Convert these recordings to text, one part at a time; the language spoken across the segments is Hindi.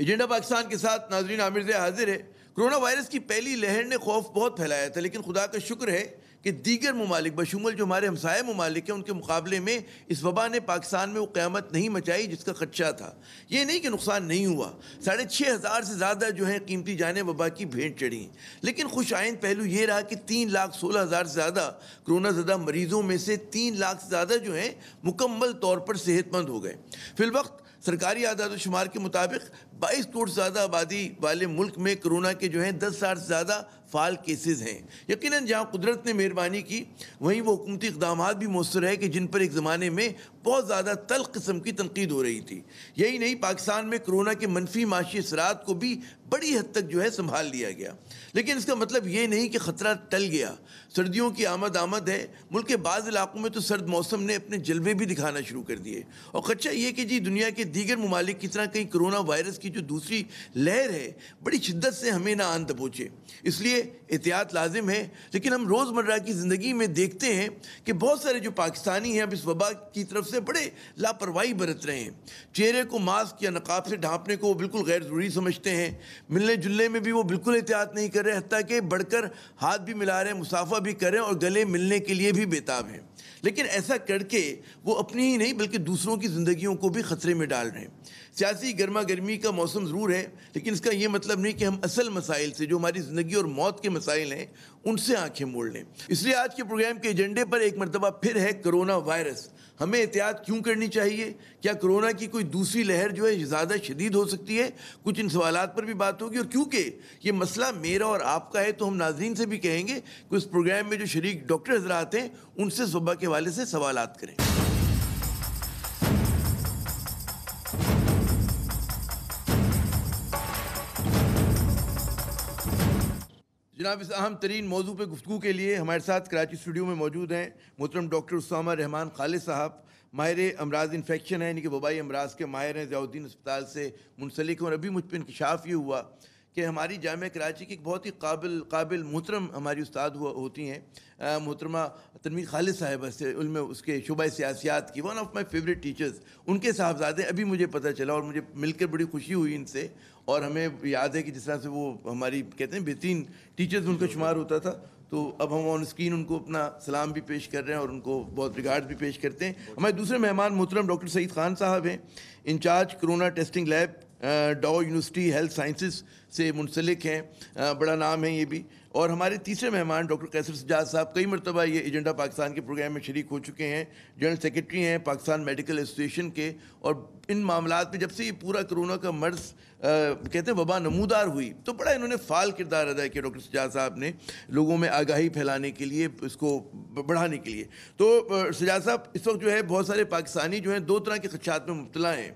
एजेंडा पाकिस्तान के साथ नाजरीन आमिर से हाजिर है। कोरोना वायरस की पहली लहर ने खौफ बहुत फैलाया था, लेकिन खुदा का शुक्र है कि दीगर ममालिक बशुमल जो हमारे हमसाया ममालिक हैं उनके मुकाबले में इस वबा ने पाकिस्तान में वो क़यामत नहीं मचाई जिसका खदशा था। ये नहीं कि नुकसान नहीं हुआ, 6,500 से ज़्यादा जो है कीमती जानें वबा की भेंट चढ़ी। लेकिन खुश आइंद पहलू ये रहा कि 3,16,000 से ज़्यादा कोरोना ज़दा मरीज़ों में से 3 लाख से ज़्यादा जो हैं मुकम्मल तौर पर सेहतमंद हो गए। फिलवक्त सरकारी आदाद शुमार के मुताबिक 22 करोड़ से ज़्यादा आबादी वाले मुल्क में कोरोना के जो हैं 10,000 से ज़्यादा फ़ाल केसेस हैं। यकीनन जहाँ कुदरत ने मेहरबानी की वहीं वो हुकूमती इक़दाम भी मौसर है कि जिन पर एक ज़माने में बहुत ज़्यादा तल्ख़ किस्म की तनकीद हो रही थी। यही नहीं, पाकिस्तान में कोरोना के मनफी माशी असरात को भी बड़ी हद तक जो है संभाल लिया गया। लेकिन इसका मतलब ये नहीं कि ख़तरा टल गया। सर्दियों की आमद है। मुल्क के बाज़ इलाकों में तो सर्द मौसम ने अपने जलवे भी दिखाना शुरू कर दिए। और खदशा ये कि जी दुनिया के दीगर ममालिक की तरह कहीं कोरोना वायरस की जो दूसरी लहर है बड़ी शिद्दत से हमें ना आन दबोचे, इसलिए एहतियात लाजिम है। लेकिन हम रोज़मर्रा की ज़िंदगी में देखते हैं कि बहुत सारे जो पाकिस्तानी हैं अब इस वबा की तरफ से बड़े लापरवाही बरत रहे हैं। चेहरे को मास्क या नकाब से ढांपने को वो बिल्कुल गैर ज़रूरी समझते हैं। मिलने जुलने में भी वो बिल्कुल एहतियात नहीं कर रहे, हत्ता कि बढ़कर हाथ भी मिला रहे हैं, मुसाफा भी कर रहे हैं और गले मिलने के लिए भी बेताब हैं। लेकिन ऐसा करके वो अपनी ही नहीं बल्कि दूसरों की ज़िंदगियों को भी ख़तरे में डाल रहे हैं। सियासी गर्मा गर्मी का मौसम ज़रूर है, लेकिन इसका ये मतलब नहीं कि हम असल मसाइल से, जो हमारी ज़िंदगी और मौत के मसाइल हैं, उनसे आंखें मोड़ लें। इसलिए आज के प्रोग्राम के एजेंडे पर एक मरतबा फिर है कोरोना वायरस। हमें एहतियात क्यों करनी चाहिए? क्या कोरोना की कोई दूसरी लहर जो है ज़्यादा शदीद हो सकती है? कुछ इन सवालात पर भी बात होगी। और क्योंकि ये मसला मेरा और आपका है तो हम नाज़रीन से भी कहेंगे कि इस प्रोग्राम में जो शरीक डॉक्टर हज़रात हैं उनसे इस वबा के हवाले से सवालात करें। जनाब, इस अहम तरीन मौजू पर गुफ्तगू के लिए हमारे साथ कराची स्टूडियो में मौजूद हैं मोहतरम डॉक्टर उसामा रहमान खालिद साहब। माहिर अमराज इन्फेक्शन है, यानी कि वबाई अमराज के माहिर हैं, ज़ियाउद्दीन अस्पताल से मुंसलिक हैं। और अभी मुझ पर इंकशाफ ये हुआ कि हमारी जामिया कराची की एक बहुत ही काबिल मोहतरम हमारी उस्ताद होती हैं मोहतरमा तनवीर खालिद साहिबा से उनमें उसके शुबा सियासियात की, one of my favourite teachers, उनके साहबजादे अभी मुझे पता चला और मुझे मिलकर बड़ी खुशी हुई इनसे। और हमें याद है कि जिस तरह से वो हमारी कहते हैं बेहतरीन टीचर्स उनका शुमार होता था, तो अब हम ऑन स्क्रीन उनको अपना सलाम भी पेश कर रहे हैं और उनको बहुत रिगार्ड भी पेश करते हैं। हमारे दूसरे मेहमान मोहतरम डॉक्टर सईद खान साहब हैं, इंचार्ज कोरोना टेस्टिंग लैब डॉ यूनिवर्सिटी हेल्थ साइंसेस से मुंसलिक हैं, बड़ा नाम है ये भी। और हमारे तीसरे मेहमान डॉक्टर कैसर सज्जाद साहब कई मरतबा ये एजेंडा पाकिस्तान के प्रोग्राम में शरीक हो चुके हैं, जनरल सेक्रेटरी हैं पाकिस्तान मेडिकल एसोसिएशन के। और इन मामलात में जब से ये पूरा कोरोना का मर्ज़ कहते हैं वबा नमूदार हुई तो बड़ा इन्होंने फ़ाल किरदार अदा किया डॉक्टर सज्जाद साहब ने, लोगों में आगाही फैलाने के लिए, इसको बढ़ाने के लिए। तो सज्जाद साहब, इस वक्त जो है बहुत सारे पाकिस्तानी जो हैं दो तरह के खदशात में मुब्तला हैं।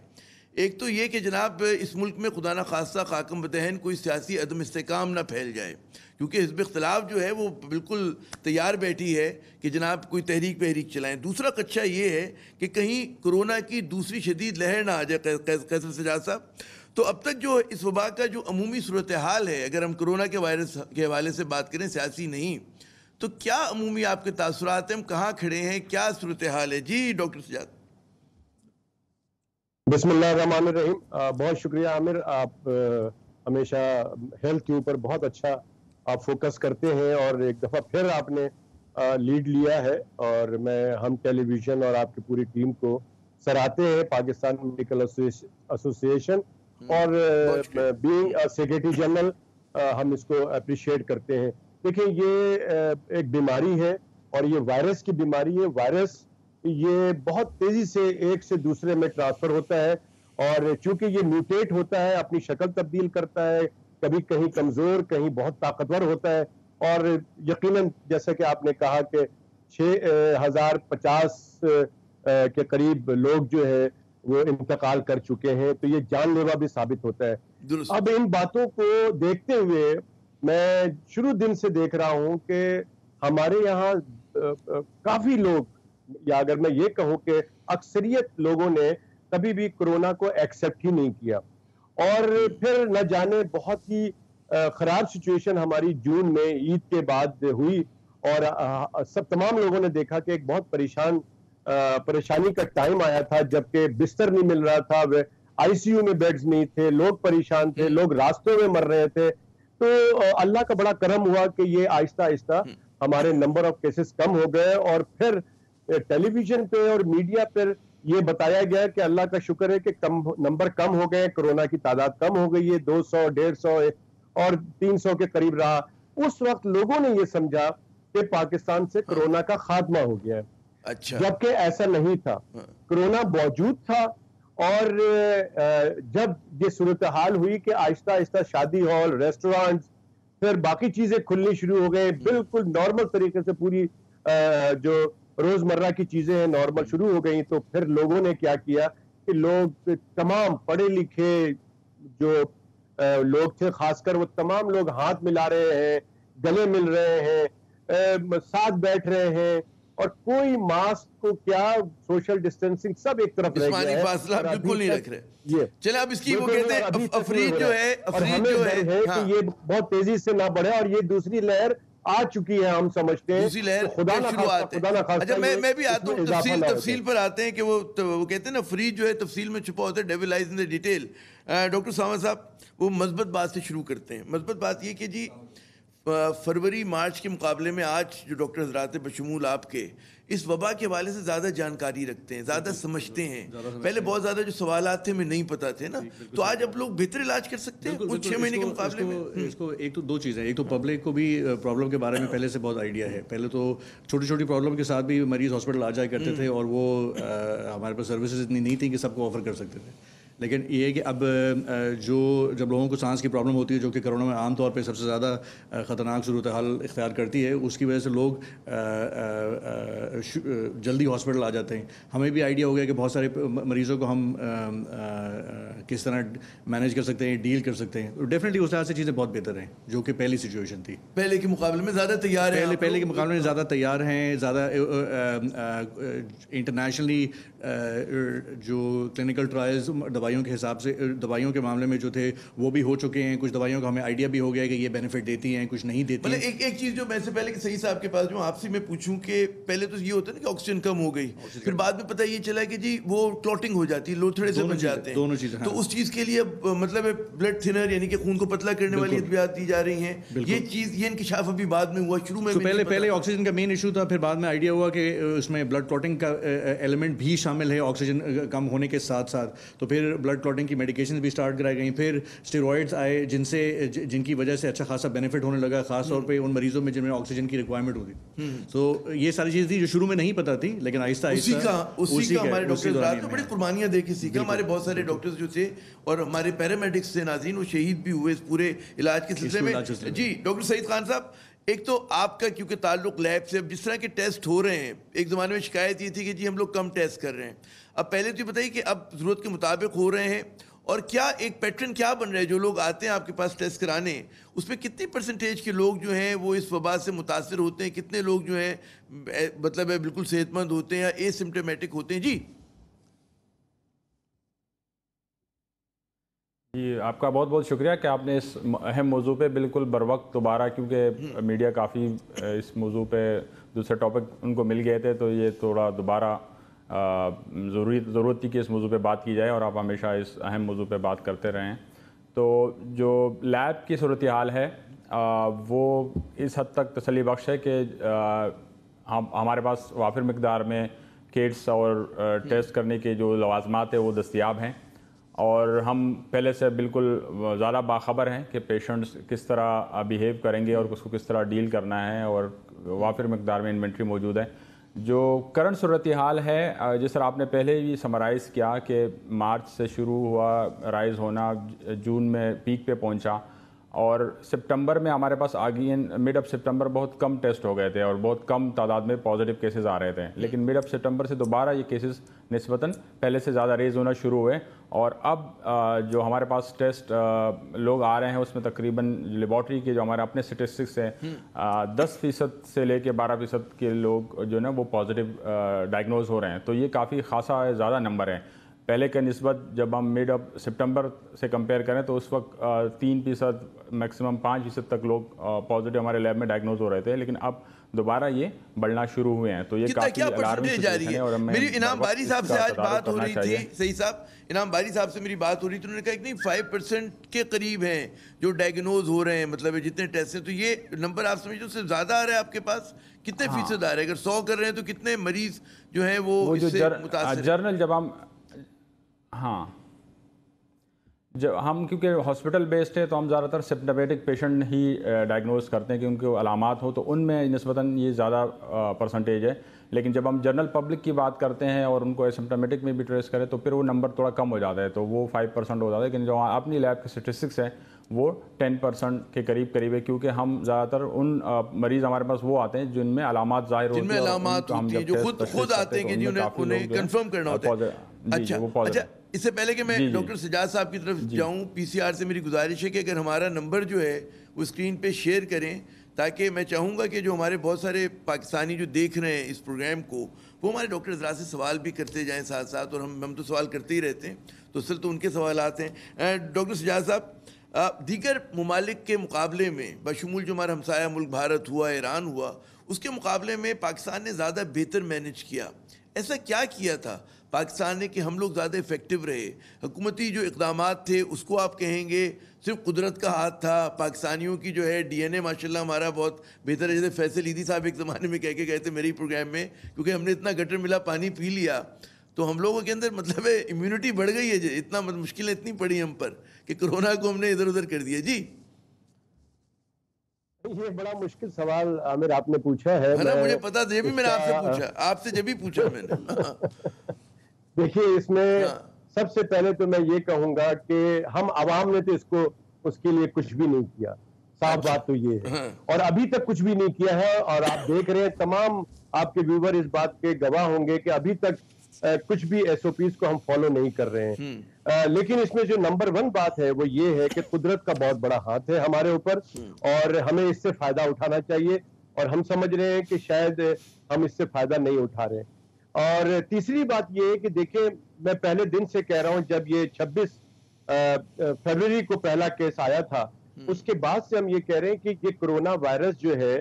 एक तो ये कि जनाब इस मुल्क में खुदा न खास्ता खाकम बदहन कोई सियासी अदम इस्तेकाम ना फैल जाए, क्योंकि हिज़्ब इख्तिलाफ जो है वो बिल्कुल तैयार बैठी है कि जनाब कोई तहरीक चलाएं। दूसरा खदशा ये है कि कहीं कोरोना की दूसरी शदीद लहर ना आ जाए। कैसर सज्जाद साहब, तो अब तक जो इस वबा का जो अमूमी सूरत हाल है, अगर हम कोरोना के वायरस के हवाले से बात करें, सियासी नहीं, तो क्या अमूमी आपके तासुरात हैं? हम कहाँ खड़े हैं, क्या सूरत हाल है? जी डॉक्टर सज्जाद। बिस्मिल्लाहिर्रहमानिर्रहीम। बहुत शुक्रिया आमिर, आप हमेशा हेल्थ के ऊपर बहुत अच्छा आप फोकस करते हैं और एक दफ़ा फिर आपने लीड लिया है और हम टेलीविज़न और आपकी पूरी टीम को सराहते हैं, पाकिस्तान मेडिकल एसोसिएशन और बीइंग सेक्रेटरी जनरल हम इसको अप्रिशिएट करते हैं। देखिए, ये एक बीमारी है और ये वायरस की बीमारी है। वायरस ये बहुत तेजी से एक से दूसरे में ट्रांसफर होता है और चूंकि ये म्यूटेट होता है, अपनी शक्ल तब्दील करता है, कभी कहीं कमजोर कहीं बहुत ताकतवर होता है। और यकीनन जैसा कि आपने कहा कि 6,050 के करीब लोग जो है वो इंतकाल कर चुके हैं, तो ये जानलेवा भी साबित होता है। अब इन बातों को देखते हुए मैं शुरू दिन से देख रहा हूं कि हमारे यहाँ काफी लोग, या अगर मैं ये कहूं कि अक्सरियत लोगों ने कभी भी कोरोना को एक्सेप्ट ही नहीं किया। और फिर न जाने बहुत ही खराब सिचुएशन हमारी जून में ईद के बाद हुई और सब तमाम लोगों ने देखा कि एक बहुत परेशानी का टाइम आया था, जबकि बिस्तर नहीं मिल रहा था, आईसीयू में बेड्स नहीं थे, लोग परेशान थे, लोग रास्तों में मर रहे थे। तो अल्लाह का बड़ा करम हुआ कि ये आहिस्ता आहिस्ता हमारे नंबर ऑफ केसेस कम हो गए, और फिर टेलीविजन पे और मीडिया पर ये बताया गया कि अल्लाह का शुक्र है कि नंबर कम हो गए, कोरोना की तादाद कम हो गई है, 200, 150 और 300 के करीब रहा। उस वक्त लोगों ने ये समझा कि पाकिस्तान से कोरोना का खात्मा हो गया है। अच्छा। जबकि ऐसा नहीं था, कोरोना मौजूद था। और जब ये सूरत हाल हुई कि आहिस्ता आहिस्ता शादी हॉल, रेस्टोरेंट्स, फिर बाकी चीजें खुलनी शुरू हो गई, बिल्कुल नॉर्मल तरीके से पूरी जो रोजमर्रा की चीजें हैं नॉर्मल शुरू हो गई, तो फिर लोगों ने क्या किया कि लोग तमाम पढ़े लिखे जो लोग थे, खासकर वो तमाम लोग हाथ मिला रहे हैं, गले मिल रहे हैं, साथ बैठ रहे हैं, और कोई मास्क को क्या, सोशल डिस्टेंसिंग सब एक तरफ रह गया है, फासला बिल्कुल नहीं रख रहे। ये चले अब इसकी वो कहते हैं अफरीद जो है, अफरीद जो है कि ये बहुत तेजी से ना बढ़े, और ये दूसरी लहर आ चुकी है, हम समझते हैं दूसरी लहर खुदा ना खास्ता। अच्छा, मैं भी आता हूँ तफसील पर आते हैं कि वो कहते हैं ना, अफरीद जो है तफसील में छुपा होता है, devil lies in the detail. Doctor सामा साहब वो मस्बत बात से शुरू करते हैं। मस्बत बात ये कि जी फरवरी मार्च के मुकाबले में आज जो डॉक्टर हजरात बशमूल आपके इस वबा के हवाले से ज़्यादा जानकारी रखते हैं, ज़्यादा समझते हैं। पहले बहुत ज़्यादा जो सवालात थे हमें नहीं पता थे ना, तो आज अब लोग बेहतर इलाज कर सकते हैं उस 6 महीने के मुकाबले में। इसको एक तो दो चीज़ें हैं, एक तो पब्लिक को भी प्रॉब्लम के बारे में पहले से बहुत आइडिया है। पहले तो छोटी छोटी प्रॉब्लम के साथ भी मरीज़ हॉस्पिटल आ जाया करते थे, और वो हमारे पास सर्विसेज इतनी नहीं थी कि सबको ऑफर कर सकते थे। लेकिन ये है कि अब जब लोगों को सांस की प्रॉब्लम होती है, जो कि कोरोना में आम तौर पे सबसे ज़्यादा ख़तरनाक सूरत हाल इख्तियार करती है, उसकी वजह से लोग जल्दी हॉस्पिटल आ जाते हैं। हमें भी आइडिया हो गया कि बहुत सारे मरीज़ों को हम किस तरह मैनेज कर सकते हैं, डील कर सकते हैं। डेफिनेटली उस तरह से चीज़ें बहुत बेहतर हैं जो कि पहली सिचुएशन थी। पहले के मुकाबले में ज़्यादा तैयार हैं, पहले के मुकाबले में ज़्यादा तैयार हैं, ज़्यादा इंटरनेशनली जो क्लिनिकल ट्रायल्स दवाइयों के हिसाब से, दवाइयों के मामले में जो थे वो भी हो चुके हैं। कुछ दवाइयों का हमें आइडिया भी हो गया कि ये बेनिफिट देती हैं, कुछ नहीं देती हैं। एक चीज़ जो मैं से पहले कि सही साहब के पास जो आपसे मैं पूछूं कि पहले तो ये होता है ना कि ऑक्सीजन कम हो गई, फिर बाद में पता ये चला कि जी वो क्लॉटिंग हो जाती है, लोथड़े से बन जाते हैं, दोनों चीज़ें। तो उस चीज़ के लिए मतलब ब्लड थिनर यानी कि खून को पतला करने वाली अद्वियात दी जा रही हैं। ये चीज़ ये इंकिशाफ अभी बाद में हुआ, शुरू में पहले ऑक्सीजन का मेन इशू था, फिर बाद में आइडिया हुआ कि उसमें ब्लड क्लॉटिंग का एलिमेंट भी शामिल है ऑक्सीजन कम होने के साथ साथ। तो फिर ब्लड क्लॉटिंग की मेडिकेशन भी स्टार्ट कराई गई, फिर स्टेरॉइड्स आए जिनकी वजह से अच्छा खासा बेनिफिट होने लगा, खास तौर पे उन मरीजों में जिनमें ऑक्सीजन की रिक्वायरमेट होती। तो ये सारी चीज़ थी जो शुरू में नहीं पता थी, लेकिन आहिस्ता आहिस्ता उसी का हमारे डॉक्टर्स तो बड़ी कुर्बानियां दे के सीखा। हमारे बहुत सारे डॉक्टर्स जो थे और हमारे पैरामेडिक्स थे नाज़रीन, वो शहीद भी हुए इस पूरे इलाज के सिलसिले में। जी डॉक्टर सईद खान साहब, एक तो आपका क्योंकि ताल्लुक लैब से, अब जिस तरह के टेस्ट हो रहे हैं, एक ज़माने में शिकायत ये थी कि जी हम लोग कम टेस्ट कर रहे हैं, अब पहले तो ये बताइए कि अब ज़रूरत के मुताबिक हो रहे हैं, और क्या एक पैटर्न क्या बन रहा है, जो लोग आते हैं आपके पास टेस्ट कराने, उसमें कितनी परसेंटेज के लोग जो हैं वो इस वबा से मुतासर होते हैं, कितने लोग जो हैं मतलब बिल्कुल सेहतमंद होते हैं या एसिम्प्टोमेटिक होते हैं? जी आपका बहुत बहुत शुक्रिया कि आपने इस अहम मौजू पे बिल्कुल बर वक्त दोबारा, क्योंकि मीडिया काफ़ी इस मौजू पे दूसरे टॉपिक उनको मिल गए थे, तो ये थोड़ा दोबारा ज़रूरत थी कि इस मौजू पे बात की जाए, और आप हमेशा इस अहम मौजू पे बात करते रहें। तो जो लैब की सूरत हाल है वो इस हद तक तसल्ली बख्श है कि हमारे पास वाफिर मकदार में किट्स और टेस्ट करने के जो लवाजमात है वो दस्तियाब हैं, और हम पहले से बिल्कुल ज़्यादा बाखबर हैं कि पेशेंट्स किस तरह बिहेव करेंगे और उसको किस तरह डील करना है, और वाफिर मकदार में इन्वेंट्री मौजूद है। जो करंट सूरत हाल है, जिस तरह आपने पहले ही समराइज़ किया कि मार्च से शुरू हुआ राइज़ होना, जून में पीक पे पहुंचा, और सितंबर में हमारे पास मिड ऑफ सितंबर बहुत कम टेस्ट हो गए थे और बहुत कम तादाद में पॉजिटिव केसेस आ रहे थे। लेकिन मिड ऑफ सितंबर से दोबारा ये केसेस निस्बतन पहले से ज़्यादा रेज होना शुरू हुए, और अब जो हमारे पास टेस्ट लोग आ रहे हैं उसमें तकरीबन लेबॉर्ट्री के जो हमारे अपने स्टेटिस्टिक्स हैं 10% से लेके 12% के लोग जो ना वो पॉजिटिव डायग्नोज हो रहे हैं। तो ये काफ़ी खासा ज़्यादा नंबर है। पहले के निस्बत जब हम मिड ऑफ सितंबर से कंपेयर करें तो उस वक्त 3% मैक्सिमम 5% तक लोग पॉजिटिव हमारे लैब में डायग्नोज हो रहे थे, लेकिन अब दोबारा ये बढ़ना शुरू हुए हैं। तो ये कितना काफी क्या अलार्मिंग परसेंटेज जा रही सिचुएशन है। और है? हमें मेरी इनाम बारी साहब से इसका आज तदारुक बात हो करना रही चाहिए। थी, सही साहब, इनाम बारी साहब से मेरी बात हो रही थी, उन्होंने कहा कि नहीं 5% के करीब हैं जो डायग्नोज हो रहे हैं, मतलब जितने टेस्ट हैं। तो ये नंबर आप समझो उससे ज्यादा आ रहा है आपके पास, कितने फीसद आ रहे हैं? अगर 100 कर रहे हैं तो कितने मरीज जो है वो जो इससे मुतासिर हैं? जर्नल जब हम जब हम क्योंकि हॉस्पिटल बेस्ड है तो हम ज़्यादातर सिम्पटोमेटिक पेशेंट ही डायग्नोज करते हैं कि उनको अलामात हो, तो उनमें निस्बतन ये ज़्यादा परसेंटेज है। लेकिन जब हम जनरल पब्लिक की बात करते हैं और उनको एसिम्प्टोमेटिक में भी ट्रेस करें तो फिर वो नंबर थोड़ा कम हो जाता है, तो वो 5% हो जाता है। लेकिन जो अपनी लैब के स्टेटिस्टिक्स है वो 10% के करीब है, क्योंकि हम ज़्यादातर उन मरीज़ हमारे पास वो आते हैं जिनमें अलामात ज़ाहिर होती है, जिनमें अलामात होती है, जो खुद आते हैं कि जी उन्हें कंफर्म करना होता है। अच्छा, इससे पहले कि मैं डॉक्टर सजाद साहब की तरफ जाऊं, पीसीआर से मेरी गुजारिश है कि अगर हमारा नंबर जो है वो स्क्रीन पे शेयर करें, ताकि मैं चाहूँगा कि जो हमारे बहुत सारे पाकिस्तानी जो देख रहे हैं इस प्रोग्राम को, वो हमारे डॉक्टर हज़रात से सवाल भी करते जाएं साथ साथ। और हम तो सवाल करते ही रहते हैं, तो सिर्फ तो उनके सवाल आते हैं। डॉक्टर सजाद साहब, दीगर ममालिक के मुकाबले में, बशमूल जो हमारा हमसाया मुल्क भारत हुआ, ईरान हुआ, उसके मुकाबले में पाकिस्तान ने ज़्यादा बेहतर मैनेज किया। ऐसा क्या किया था पाकिस्तान ने कि हम लोग ज़्यादा इफेक्टिव रहे? हुकूमती जो इक़दामात थे उसको आप कहेंगे सिर्फ कुदरत का हाथ था? पाकिस्तानियों की जो है डीएनए माशाल्लाह हमारा बहुत बेहतर है। जैसे फैसल ईदी साहब एक ज़माने में कह के गए थे मेरे ही प्रोग्राम में, क्योंकि हमने इतना गटर मिला पानी पी लिया तो हम लोगों के अंदर मतलब है इम्यूनिटी बढ़ गई है। इतना मुश्किलें इतनी पड़ी हम पर कि कोरोना को हमने इधर उधर कर दिया। जी, ये बड़ा मुश्किल सवाल आमिर आपने पूछा है ना, मुझे पता था, ये भी मैंने आपसे पूछा, आपसे जब भी पूछा मैंने। देखिए, इसमें सबसे पहले तो मैं ये कहूंगा कि हम आवाम ने तो इसको उसके लिए कुछ भी नहीं किया, साफ बात तो ये है, और अभी तक कुछ भी नहीं किया है। और आप देख रहे हैं, तमाम आपके व्यूवर इस बात के गवाह होंगे कि अभी तक कुछ भी एसओपीज को हम फॉलो नहीं कर रहे हैं। लेकिन इसमें जो नंबर 1 बात है वो ये है कि कुदरत का बहुत बड़ा हाथ है हमारे ऊपर और हमें इससे फायदा उठाना चाहिए, और हम समझ रहे हैं कि शायद हम इससे फायदा नहीं उठा रहे। और तीसरी बात ये है कि देखिए, मैं पहले दिन से कह रहा हूं, जब ये 26 फरवरी को पहला केस आया था, उसके बाद से हम ये कह रहे हैं कि ये कोरोना वायरस जो है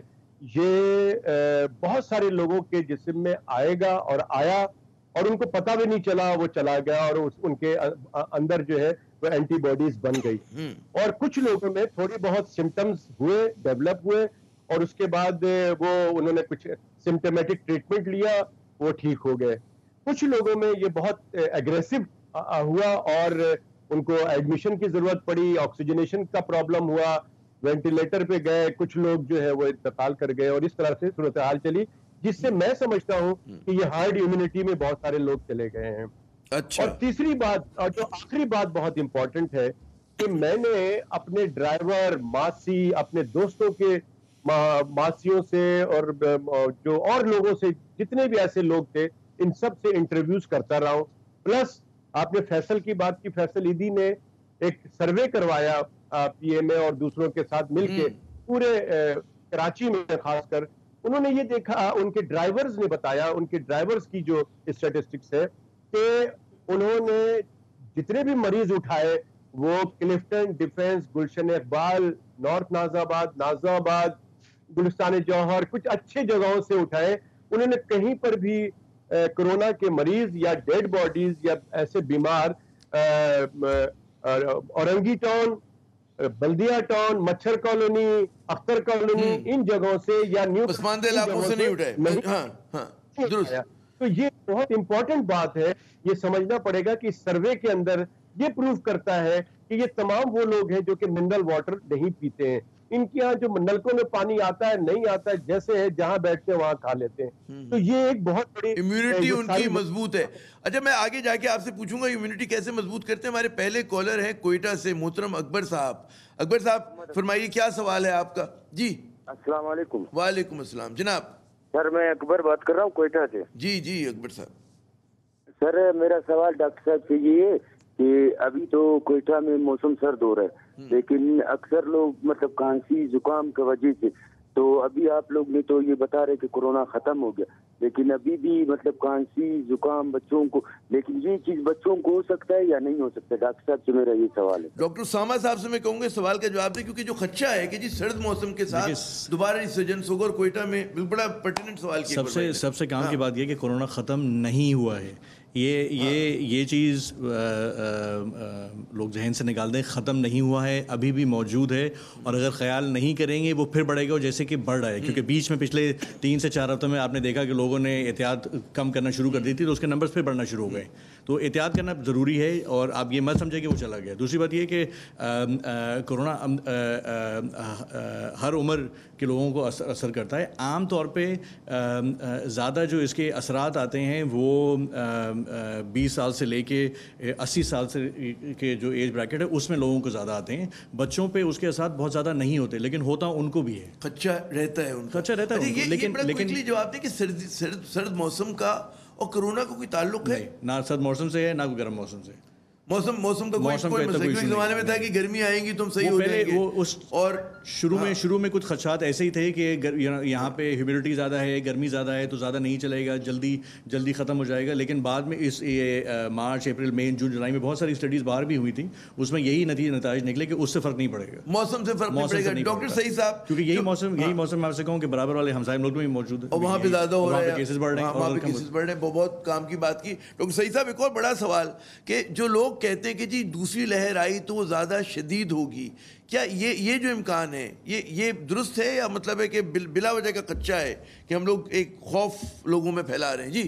ये बहुत सारे लोगों के जिस्म में आएगा और आया, और उनको पता भी नहीं चला, वो चला गया और उनके अंदर जो है वो एंटीबॉडीज बन गई। और कुछ लोगों में थोड़ी बहुत सिम्टम्स हुए, डेवलप हुए, और उसके बाद वो उन्होंने कुछ सिम्टोमेटिक ट्रीटमेंट लिया, वो ठीक हो गए। कुछ लोगों में ये बहुत एग्रेसिव हुआ और उनको एडमिशन की जरूरत पड़ी, ऑक्सीजनेशन का प्रॉब्लम हुआ, वेंटिलेटर पे गए, कुछ लोग जो है वो इंतकाल कर गए, और इस तरह से सूरत हाल चली, जिससे मैं समझता हूं कि ये हार्ड इम्यूनिटी में बहुत सारे लोग चले गए हैं। अच्छा। और तीसरी बात, और जो आखिरी बात बहुत इंपॉर्टेंट है, कि मैंने अपने ड्राइवर, मासी, अपने दोस्तों के मासियों से और जो और लोगों से, जितने भी ऐसे लोग थे, इन सब से इंटरव्यूज करता रहा हूं। प्लस आपने फैसल की बात की, फैसल ईदी ने एक सर्वे करवाया पीएमए और दूसरों के साथ मिलके पूरे कराची में, खासकर उन्होंने ये देखा, उनके ड्राइवर्स ने बताया, उनके ड्राइवर्स की जो स्टैटिस्टिक्स है कि उन्होंने जितने भी मरीज उठाए वो क्लिफ्टन, डिफेंस, गुलशन इकबाल, नॉर्थ नाज़ाबाद, गुलिस्तान जौहर, कुछ अच्छे जगहों से उठाए। उन्होंने कहीं पर भी कोरोना के मरीज या डेड बॉडीज या ऐसे बीमार औरंगी टाउन, बल्दिया टाउन, मच्छर कॉलोनी, अख्तर कॉलोनी, इन जगहों से या न्यू पसमानदे इलाकों से नहीं उठाए। हाँ, दुरुस्त। तो ये बहुत इंपॉर्टेंट बात है, ये समझना पड़ेगा कि सर्वे के अंदर ये प्रूव करता है कि ये तमाम वो लोग हैं जो कि मिनरल वाटर नहीं पीते हैं। इनके यहाँ जो नलकों में पानी आता है, नहीं आता है, जैसे है जहां बैठते हैं वहां खा लेते हैं। तो ये एक बहुत बड़ी इम्यूनिटी उनकी मजबूत है। अच्छा, मैं आगे जाके आपसे पूछूंगा इम्यूनिटी कैसे मजबूत करते हैं। हमारे पहले कॉलर हैं कोयटा से, मोहतरम अकबर साहब। अकबर साहब फरमाइए, क्या सवाल है आपका? जी, अस्सलाम वालेकुम। वालेकुम अस्सलाम जनाब। सर, मैं अकबर बात कर रहा हूँ कोयटा से। जी जी अकबर साहब। सर, मेरा सवाल डॉक्टर साहब से ये है कि अभी तो कोयटा में मौसम सर्द हो रहा है, लेकिन अक्सर लोग मतलब खांसी जुकाम की वजह से तो अभी आप लोग ने तो ये बता रहे कि कोरोना खत्म हो गया, लेकिन अभी भी मतलब खांसी जुकाम बच्चों को, लेकिन ये चीज बच्चों को हो सकता है या नहीं हो सकता? डॉक्टर साहब से मेरा ये सवाल है। डॉक्टर उसामा साहब से मैं कहूंगा सवाल का जवाब दें, क्योंकि जो खदशा है कि जी सर्द मौसम के साथ दोबारा रिसर्जेंस होगा, और कोयटा में बड़ा पर्टिनेंट सवाल किया। सबसे काम की बात यह कि कोरोना ख़त्म नहीं हुआ है। ये चीज़ लोग जहन से निकाल दें, ख़त्म नहीं हुआ है, अभी भी मौजूद है, और अगर ख्याल नहीं करेंगे वो फिर बढ़ेगा, और जैसे कि बढ़ रहा है। क्योंकि बीच में पिछले 3 से 4 हफ्तों में आपने देखा कि लोगों ने एहतियात कम करना शुरू कर दी थी, तो उसके नंबर्स फिर बढ़ना शुरू हो गए। तो एहतियात करना ज़रूरी है, और आप ये मत समझे कि वो चला गया। दूसरी बात ये कि कोरोना हर उम्र के लोगों को असर करता है। आम तौर पे ज़्यादा जो इसके असरात आते हैं वो 20 साल से लेके 80 साल से के जो एज ब्रैकेट है उसमें लोगों को ज़्यादा आते हैं। बच्चों पे उसके असर बहुत ज़्यादा नहीं होते, लेकिन होता उनको भी है, खदशा रहता है उनका। खदशा रहता है उनको, लेकिन जवाब दें कि सर्द मौसम का और कोरोना का कोई ताल्लुक है? ना सर्द मौसम से है, ना कोई गर्म मौसम से। मौसम का कोई ज़माने में था कि गर्मी आएंगी तुम सही हो जाएंगे। और शुरू में कुछ खदशात ऐसे ही थे कि यहाँ पे ह्यूमिडिटी ज़्यादा है, गर्मी ज़्यादा है, तो ज़्यादा नहीं चलेगा, जल्दी ख़त्म हो जाएगा। लेकिन बाद में मार्च अप्रैल मई जून जुलाई में बहुत सारी स्टडीज़ बाहर भी हुई थी, उसमें यही नतीजे निकले कि उससे फ़र्क नहीं पड़ेगा, मौसम से फ़र्क नहीं पड़ेगा। डॉक्टर सही साहब, क्योंकि यही मौसम मैं आपसे कहूँ कि बराबर वाले हमसाये मुल्क में भी मौजूद है, और वहाँ पे ज़्यादा हो रहा है, केसेस बढ़ रहे हैं, केसेस बढ़ रहे हैं। बहुत काम की बात की डॉक्टर सही साहब। एक और बड़ा सवाल कि जो लोग कहते हैं कि जी दूसरी लहर आई तो वो ज़्यादा शदीद होगी, क्या ये जो इम्कान है ये दुरुस्त है, या मतलब है कि बिला वजह का कच्चा है कि हम लोग एक खौफ लोगों में फैला रहे हैं? जी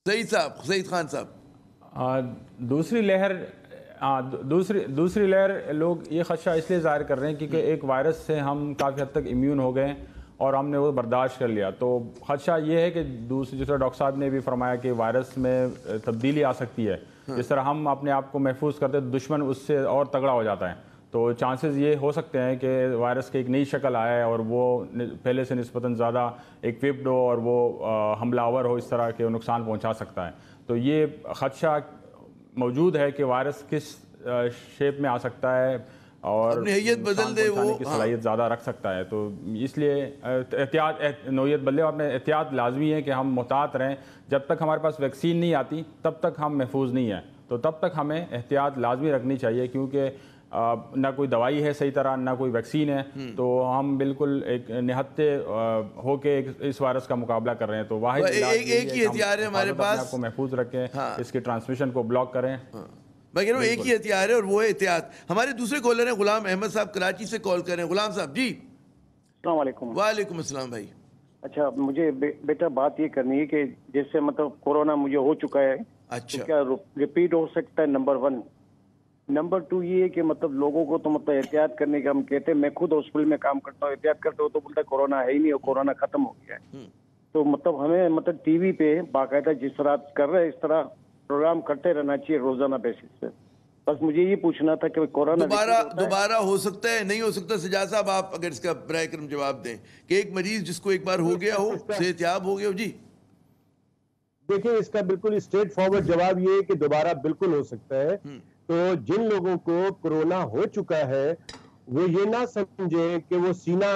सईद खान साहब। दूसरी लहर लोग ये खदशा इसलिए जाहिर कर रहे हैं क्योंकि एक वायरस से हम काफ़ी हद तक इम्यून हो गए और हमने वो बर्दाश्त कर लिया। तो खदशा ये है कि जिस तरह डॉक्टर साहब ने भी फरमाया कि वायरस में तब्दीली आ सकती है, जिस तरह हम अपने आप को महफूज करते हैं दुश्मन उससे और तगड़ा हो जाता है। तो चांसेस ये हो सकते हैं कि वायरस की एक नई शक्ल आए और वो पहले से निस्बतन ज़्यादा इक्विप्ड हो और वो हमलावर हो, इस तरह के नुकसान पहुंचा सकता है। तो ये खदशा मौजूद है कि वायरस किस शेप में आ सकता है और नौयत बदल दे, वो की सलाहियत ज़्यादा रख सकता है। तो इसलिए नौयत बदले और अपने एहतियात लाजमी है कि हम मुहतात रहें। जब तक हमारे पास वैक्सीन नहीं आती तब तक हम महफूज नहीं हैं, तो तब तक हमें एहतियात लाजमी रखनी चाहिए, क्योंकि ना कोई दवाई है सही तरह, ना कोई वैक्सीन है। तो हम बिल्कुल एक निहत्ते होके इस वायरस का मुकाबला कर रहे हैं। तो वाहिद एक ही हथियार है हमारे पास, आपको महफूज रखें, इसके ट्रांसमिशन को ब्लॉक करें। मैं कह रहा हूँ एक ही हथियार है और वो है एहतियात। हमारे दूसरे कॉलर हैं गुलाम अहमद साहब, कराची से कॉल कर रहे हैं। गुलाम साहब जी। अस्सलाम वालेकुम। वालेकुम अस्सलाम भाई। अच्छा, मुझे बेटा बात ये करनी है कि जैसे मतलब कोरोना मुझे हो चुका है, अच्छा, तो क्या रिपीट हो सकता है? नंबर 1। नंबर 2 ये है कि मतलब लोगों को तो मतलब एहतियात करने का हम कहते हैं, मैं खुद हॉस्पिटल में काम करता हूँ, एहतियात करते हो तो बोलता है कोरोना है ही नहीं और कोरोना खत्म हो गया है। तो मतलब हमें मतलब टीवी पे बाकायदा जिस तरह कर रहे हैं इस तरह प्रोग्राम करते रहना चाहिए रोजाना बेसिस पे। बस मुझे ये पूछना था कि कोरोना दोबारा हो सकता है, नहीं हो सकता? सजाद साहब आप अगर इसका बराए करम जवाब दें कि एक मरीज जिसको एक बार हो गया हो, सेहतयाब हो गया हो। जी देखिए, इसका बिल्कुल स्ट्रेट फॉरवर्ड जवाब ये है कि दोबारा बिल्कुल हो सकता है। तो जिन लोगों को कोरोना हो चुका है वो ये ना समझे कि वो सीना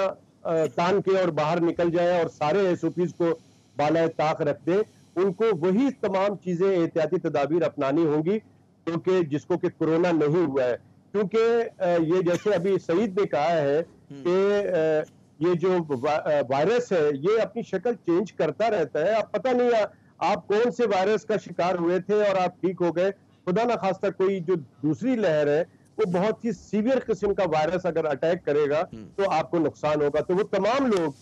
तान के और बाहर निकल जाए और सारे एसओपीज को बालाए ताक रख दे। उनको वही तमाम चीजें एहतियाती तदाबीर अपनानी होंगी क्योंकि जिसको कि कोरोना नहीं हुआ है। क्योंकि ये जैसे अभी सईद ने कहा है कि ये जो वायरस है ये अपनी शक्ल चेंज करता रहता है। अब पता नहीं आप कौन से वायरस का शिकार हुए थे और आप ठीक हो गए। खुदा ना खास्ता कोई जो दूसरी लहर है वो बहुत ही सीवियर किस्म का वायरस अगर अटैक करेगा तो आपको नुकसान होगा। तो वो तमाम लोग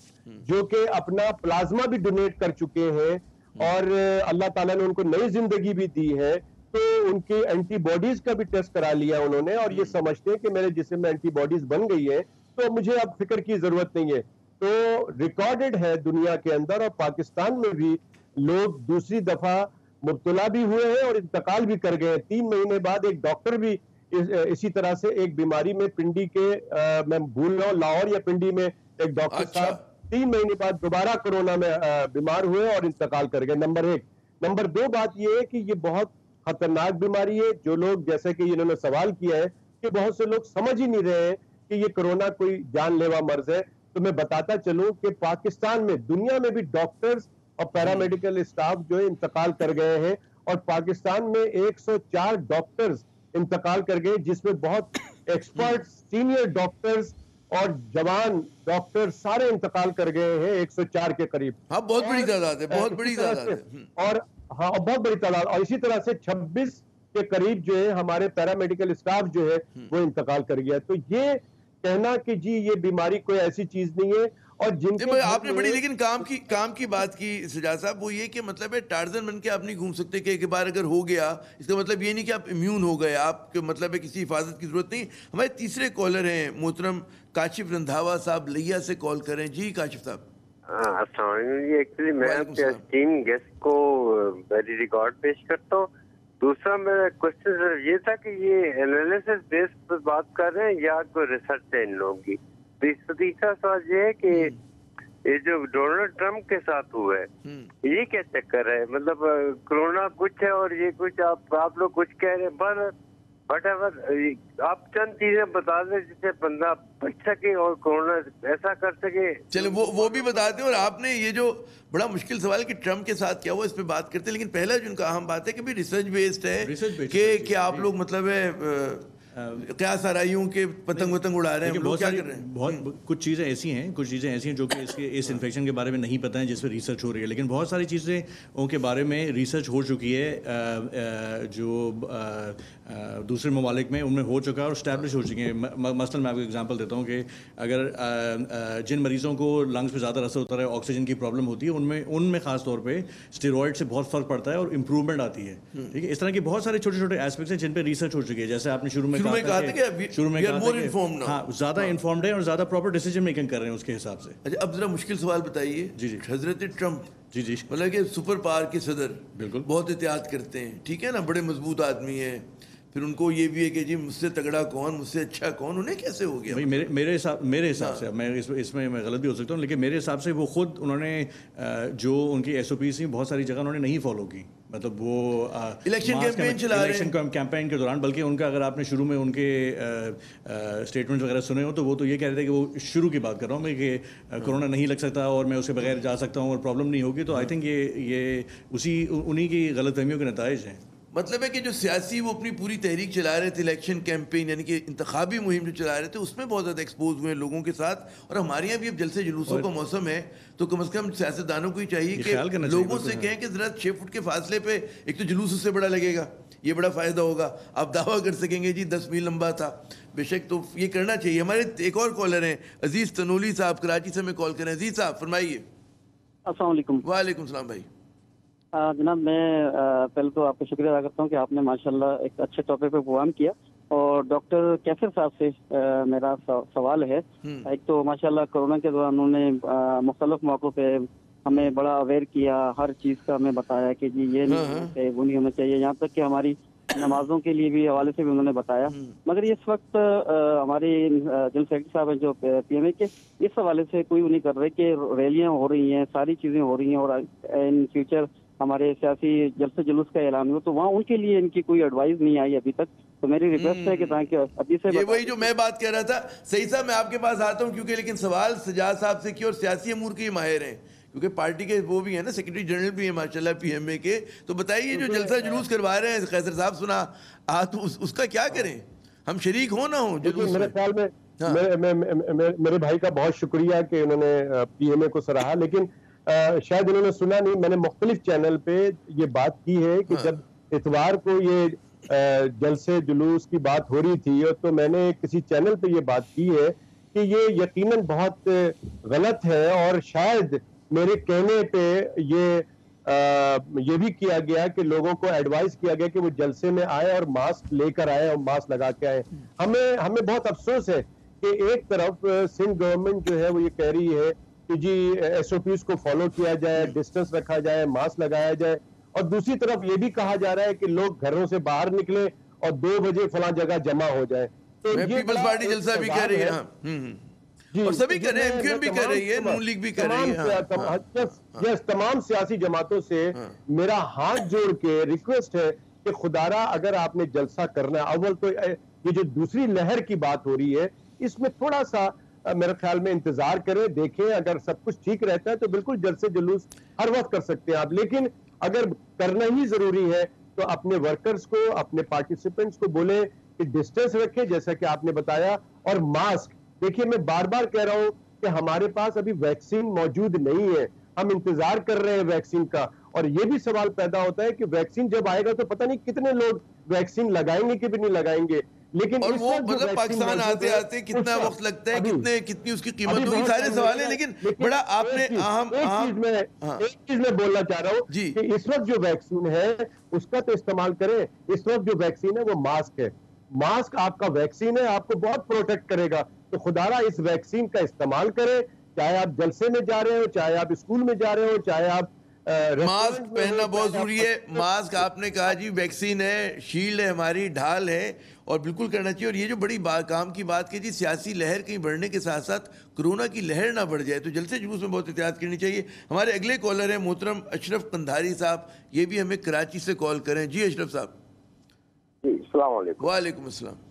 जो कि अपना प्लाज्मा भी डोनेट कर चुके हैं और अल्लाह ताला ने उनको नई जिंदगी भी दी है, तो उनकी एंटीबॉडीज का भी टेस्ट करा लिया उन्होंने और ये समझते हैं कि मेरे जिस्म में एंटीबॉडीज बन गई है तो मुझे अब फिक्र की जरूरत नहीं है। तो रिकॉर्डेड है दुनिया के अंदर और पाकिस्तान में भी लोग दूसरी दफा मुब्तला भी हुए हैं और इंतकाल भी कर गए। 3 महीने बाद एक डॉक्टर भी इसी तरह से एक बीमारी में पिंडी के मैं भूल रहा हूँ लाहौर या पिंडी में एक डॉक्टर साहब 3 महीने बाद दोबारा कोरोना में बीमार हुए और इंतकाल कर गए। नंबर 1। नंबर 2 बात यह है कि ये बहुत खतरनाक बीमारी है। जो लोग जैसे कि इन्होंने सवाल किया है कि बहुत से लोग समझ ही नहीं रहे हैं कि ये कोरोना कोई जानलेवा मर्ज है, तो मैं बताता चलूं कि पाकिस्तान में, दुनिया में भी डॉक्टर्स और पैरामेडिकल स्टाफ जो है इंतकाल कर गए हैं, और पाकिस्तान में 104 डॉक्टर्स इंतकाल कर गए, जिसमें बहुत एक्सपर्ट सीनियर डॉक्टर्स और जवान डॉक्टर सारे इंतकाल कर गए हैं, 104 के करीब। हाँ, बहुत बड़ी तादाद है, बहुत बड़ी तादाद है। और हाँ, बहुत बड़ी तादाद। और इसी तरह से 26 के करीब जो है हमारे पैरामेडिकल स्टाफ जो है वो इंतकाल कर गया। तो ये कहना कि जी ये बीमारी कोई ऐसी चीज नहीं है, और जिनके आपने बड़ी लेकिन काम की बात की सजाद साहब, वो ये कि मतलब है टार्जन बन के आप नहीं घूम सकते कि एक बार अगर हो गया इसका मतलब ये नहीं कि आप इम्यून हो गए, आपके मतलब है किसी हिफाजत की जरूरत नहीं। हमारे तीसरे कॉलर हैं मोहतरम काशिफ रंधावा साहब, लिया से कॉल करें। जी काशिफ साहब। एक्चुअली मैं आपके टीम गेस्ट को वेरी रिकॉर्ड पेश करता हूँ। दूसरा मेरा क्वेश्चन सिर्फ ये था कि ये एनालिसिस बेस पर बात कर रहे हैं या कोई रिसर्च है इन लोगों की। तीसरा सवाल ये है कि ये जो डोनाल्ड ट्रम्प के साथ हुआ है ये क्या चक्कर है? मतलब कोरोना कुछ है और ये कुछ, आप लोग कुछ कह रहे हैं, पर वटएवर आप चंद चीजें बता दें जिससे बंदा बच सके और कोरोना ऐसा कर सके। चलो वो भी बताते हैं। और आपने ये जो बड़ा मुश्किल सवाल कि ट्रम्प के साथ क्या हुआ, इस पे बात करते हैं, लेकिन पहला जो उनका अहम बात है कि भी रिसर्च बेस्ड है कि आप लोग मतलब है क्या साराइयों के पतंग उड़ा रहे हैं, बहुत क्या सारी कर रहे हैं? बहुत कुछ चीज़ें ऐसी हैं जो कि इस इन्फेक्शन के बारे में नहीं पता है, जिस पर रिसर्च हो रही है। लेकिन बहुत सारी चीज़ें उनके बारे में रिसर्च हो चुकी है जो दूसरे ममालिक में उनमें हो चुका है और स्टैब्लिश हो चुकी है। मसलन मैं आपको एग्जांपल देता हूँ कि अगर जिन मरीज़ों को लंग्स पे ज़्यादा असर होता है, ऑक्सीजन की प्रॉब्लम होती है, उनमें ख़ास तौर पे स्टेरॉइड से बहुत फ़र्क पड़ता है और इम्प्रूवमेंट आती है। ठीक है, इस तरह के बहुत सारे छोटे छोटे एस्पेक्ट्स हैं जिन पर रिसर्च हो चुकी है। जैसे आपने शुरू में कहा हाँ, ज़्यादा इन्फॉर्म्ड है और ज़्यादा प्रॉपर डिसीजन मेकिंग कर रहे हैं उसके हिसाब से। अच्छा, अब जरा मुश्किल सवाल बताइए। जी हजरत ट्रम्प, जी मतलब कि सुपर पावर के सदर, बिल्कुल बहुत एहतियात करते हैं, ठीक है ना, बड़े मजबूत आदमी हैं, फिर उनको ये भी है कि जी मुझसे तगड़ा कौन, मुझसे अच्छा कौन, उन्हें कैसे हो गया? भाई मेरे हिसाब से, मैं इसमें मैं गलत भी हो सकता हूँ, लेकिन मेरे हिसाब से वो खुद उन्होंने जो उनकी SOPs थी बहुत सारी जगह उन्होंने नहीं फॉलो की। मतलब वो इलेक्शन कैंपेन के दौरान, बल्कि उनका अगर आपने शुरू में उनके स्टेटमेंट्स वगैरह सुने हो तो वो तो ये कह रहे थे कि वो शुरू की बात कर रहा हूँ मैं कि कोरोना नहीं लग सकता और मैं उसके बगैर जा सकता हूँ और प्रॉब्लम नहीं होगी। तो आई थिंक ये उन्हीं की गलतफहमियों के नताइज हैं। मतलब है कि जो सियासी वो अपनी पूरी तहरीक चला रहे थे, इलेक्शन कैंपेन यानी कि इंतखाबी मुहिम जो चला रहे थे, उसमें बहुत ज़्यादा एक्सपोज हुए लोगों के साथ। और हमारे यहाँ भी अब जलसे जुलूसों का मौसम है, तो कम से कम सियासतदानों को ही चाहिए कि लोगों से कहें कि ज़रा 6 फुट के फासले पे, एक तो जुलूस उससे बड़ा लगेगा, ये बड़ा फ़ायदा होगा, आप दावा कर सकेंगे जी 10 मील लंबा था, बेशक, तो ये करना चाहिए। हमारे एक और कॉलर हैं अजीज़ तनोली साहब, कराची से हमें कॉल करें। अजीज़ साहब फरमाइए। अस्सलाम वालेकुम। वालेकुम सलाम भाई। जनाब, मैं पहले तो आपका शुक्रिया अदा करता हूँ कि आपने माशाल्लाह एक अच्छे टॉपिक पे प्रोग्राम किया। और डॉक्टर कैफर साहब से मेरा सवाल है। एक तो माशाल्लाह कोरोना के दौरान उन्होंने मुख्तलिफ मौक़ों पे हमें बड़ा अवेयर किया, हर चीज़ का हमें बताया कि जी ये नहीं होना चाहिए, वो नहीं होना चाहिए, यहाँ तक कि हमारी नमाजों के लिए भी हवाले से भी उन्होंने बताया। मगर इस वक्त हमारे जनरल सेक्रेटरी साहब हैं जो PMA के, इस हवाले से कोई नहीं कर रहे कि रैलियाँ हो रही हैं, सारी चीज़ें हो रही हैं और इन फ्यूचर हमारे सियासी जलसे जुलूस का ऐलान हुआ, तो वहाँ उनके लिए इनकी कोई एडवाइस नहीं आई अभी तक। तो मेरी रिक्वेस्ट है कि ताकि अभी से ये वही जो मैं बात कह रहा था। सही साहब, मैं आपके पास आता हूँ क्योंकि लेकिन सवाल सजाद साहब से किया और सियासी अमूर के माहिर हैं, क्योंकि पार्टी के वो भी है ना, सेक्रेटरी जनरल भी है माशाल्लाह PMA के। तो बताइए जो जलसा जुलूस करवा रहे हैं कैसर साहब, सुना तो उसका क्या करें, हम शरीक हो ना हो जुलूस? मेरे ख्याल में मेरे भाई का बहुत शुक्रिया कि उन्होंने PMA को सराहा, लेकिन शायद उन्होंने सुना नहीं। मैंने मुख्तलिफ चैनल पे ये बात की है कि जब इतवार को ये जलसे जुलूस की बात हो रही थी, तो मैंने किसी चैनल पे ये बात की है कि ये यकीनन बहुत गलत है और शायद मेरे कहने पे ये भी किया गया कि लोगों को एडवाइस किया गया कि वो जलसे में आए और मास्क लेकर आए और मास्क लगा के आए। हमें बहुत अफसोस है कि एक तरफ सिंध गवर्नमेंट जो है वो ये कह रही है कि जी SOPs को फॉलो किया जाए, डिस्टेंस रखा जाए, मास्क लगाया जाए, और दूसरी तरफ ये भी कहा जा रहा है कि लोग घरों से बाहर निकले और 2 बजे फलां जगह जमा हो जाए। तो ये पीपल्स पार्टी जलसा भी कह रही है, और सभी कर रहे हैं, MQM भी कर रही है, नून लीग भी कर रही है। तमाम सियासी जमातों से मेरा हाथ जोड़ के रिक्वेस्ट है कि खुदारा अगर आपने जलसा करना है, अव्वल तो ये जो दूसरी लहर की बात हो रही है इसमें थोड़ा सा मेरे ख्याल में इंतजार करें, देखें, अगर सब कुछ ठीक रहता है तो बिल्कुल जल्द से जुलूस हर वक्त कर सकते हैं आप, लेकिन अगर करना ही जरूरी है तो अपने वर्कर्स को, अपने पार्टिसिपेंट्स को बोले कि डिस्टेंस रखें जैसा कि आपने बताया, और मास्क। देखिए मैं बार बार कह रहा हूं कि हमारे पास अभी वैक्सीन मौजूद नहीं है, हम इंतजार कर रहे हैं वैक्सीन का, और ये भी सवाल पैदा होता है कि वैक्सीन जब आएगा तो पता नहीं कितने लोग वैक्सीन लगाएंगे कि भी नहीं लगाएंगे। लेकिन और वो मतलब पाकिस्तान आते आते कितना वक्त लगता है, कितनी उसकी कीमत होगी, सारे सवाल है। लेकिन बड़ा आपने एक चीज मैं बोलना चाह रहा हूँ कि इस वक्त जो वैक्सीन है उसका तो इस्तेमाल करें। इस वक्त जो वैक्सीन है वो मास्क है, मास्क आपका वैक्सीन है, आपको बहुत प्रोटेक्ट करेगा। तो खुदारा इस वैक्सीन का इस्तेमाल करें, चाहे आप जलसे में जा रहे हो, चाहे आप स्कूल में जा रहे हो, चाहे आप मास्क पहनना बहुत जरूरी है। मास्क आपने कहा जी वैक्सीन है, शील्ड है, हमारी ढाल है, और बिल्कुल करना चाहिए। और ये जो बड़ी काम की बात की जी, सियासी लहर कहीं बढ़ने के साथ साथ कोरोना की लहर ना बढ़ जाए, तो जलसे जुलूस में बहुत एहतियात करनी चाहिए। हमारे अगले कॉलर हैं मोहतरम अशरफ कंधारी साहब, ये भी हमें कराची से कॉल करें। जी अशरफ साहब। जी अस्सलाम वालेकुम। वालेकुम अस्सलाम।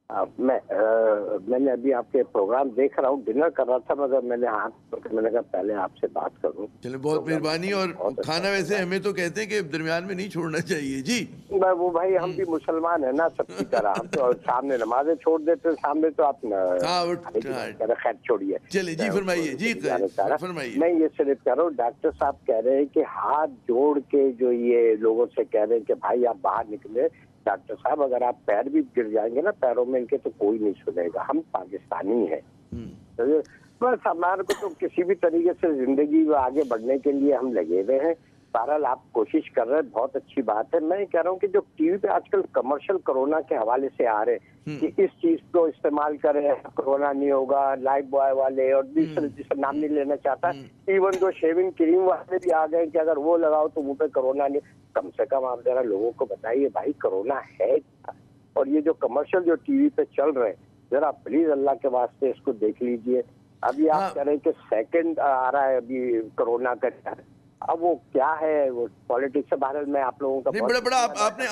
मैंने अभी आपके प्रोग्राम देख रहा हूँ, डिनर कर रहा था, मगर मैंने हाथ पकड़, मैंने कहा पहले आपसे बात करूँ। चले बहुत मेहरबानी। और खाना वैसे हमें तो कहते हैं कि दरमियान में नहीं छोड़ना चाहिए। जी वो भाई हम भी मुसलमान है ना सबकी तरह, हम तो सामने नमाजें छोड़ देते, सामने तो आप खैर छोड़िए। चलिए जी फरमाइए। जी फरमाइए। मैं ये सिर्फ कह रहा हूँ, डॉक्टर साहब कह रहे हैं कि हाथ जोड़ के जो ये लोगों से कह रहे हैं कि भाई आप बाहर निकले, डॉक्टर साहब अगर आप पैर भी गिर जाएंगे ना पैरों में इनके तो कोई नहीं सुनेगा, हम पाकिस्तानी हैं। तो बस हमारे को तो किसी भी तरीके से जिंदगी में आगे बढ़ने के लिए हम लगे हुए हैं। बहरहाल आप कोशिश कर रहे हैं, बहुत अच्छी बात है। मैं कह रहा हूँ कि जो टीवी पे आजकल कमर्शियल कोरोना के हवाले से आ रहे हैं कि इस चीज को इस्तेमाल करें, कोरोना नहीं होगा, लाइफ बॉय वाले और जिसका नाम नहीं लेना चाहता, इवन दो शेविंग क्रीम वाले भी आ गए कि अगर वो लगाओ तो मुंह पे कोरोना नहीं। कम से कम आप जरा लोगों को बताइए भाई कोरोना है क्या। और ये जो कमर्शियल जो टीवी पे चल रहे हैं, जरा प्लीज अल्लाह के वास्ते इसको देख लीजिए। अभी आप कह रहे हैं कि सेकंड आ रहा है अभी कोरोना का, अब वो क्या है वो पॉलिटिक्स से बाहर में आप लोगों का बड़ा आपने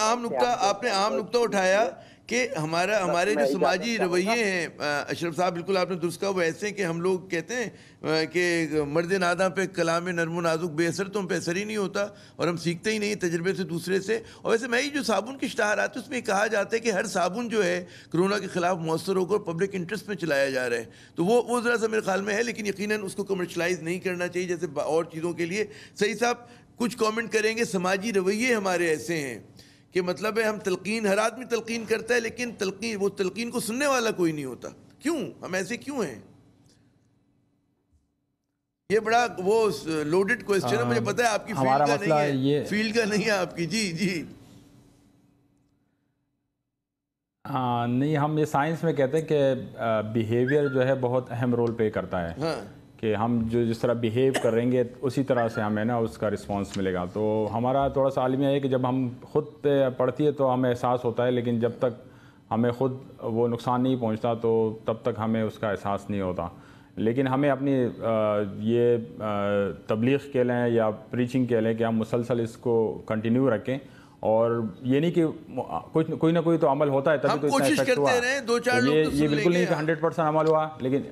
आम नुक्ता उठाया कि हमारे जो समाजी रवैये हैं अशरफ साहब, बिल्कुल आपने दुरुस्त कहा। वो ऐसे कि हम लोग कहते हैं कि मर्द नादा पे कलाम नरम नाजुक बेअसर, तो हम पे असर ही नहीं होता और हम सीखते ही नहीं तजर्बे से दूसरे से। और वैसे मैं ही जो साबुन की इश्तहारात है उसमें कहा जाता है कि हर साबुन जो है कोरोना के खिलाफ मौसर होकर पब्लिक इंटरेस्ट में चलाया जा रहा है, तो वो ज़रा सा मेरे ख्याल में है, लेकिन यकीनन उसको कमर्शलाइज नहीं करना चाहिए जैसे और चीज़ों के लिए। सही साहब कुछ कमेंट करेंगे। समाजी रवैये हमारे ऐसे हैं कि मतलब है हम तलकीन, हर आदमी तलकीन करता है, लेकिन वो तलकीन को सुनने वाला कोई नहीं होता। क्यों हम ऐसे क्यों हैं? ये बड़ा वो लोडेड क्वेश्चन है, मुझे पता है आपकी फील्ड का नहीं है, फील्ड का नहीं है आपकी। जी नहीं, हम ये साइंस में कहते हैं कि बिहेवियर जो है बहुत अहम रोल प्ले करता है। हाँ। कि हम जो जिस तरह बिहेव करेंगे उसी तरह से हमें ना उसका रिस्पांस मिलेगा। तो हमारा थोड़ा सा आलमिया है कि जब हम खुद पे पड़ती है तो हमें एहसास होता है, लेकिन जब तक हमें खुद वो नुकसान नहीं पहुंचता तो तब तक हमें उसका एहसास नहीं होता। लेकिन हमें अपनी ये तबलीग कह लें या प्रीचिंग कह लें कि हम मुसलसल इसको कंटिन्यू रखें, और ये नहीं कि कोई ना कोई तो अमल होता है तभी तो इतना इफेक्ट हुआ। ये बिल्कुल नहीं कि 100% अमल हुआ, लेकिन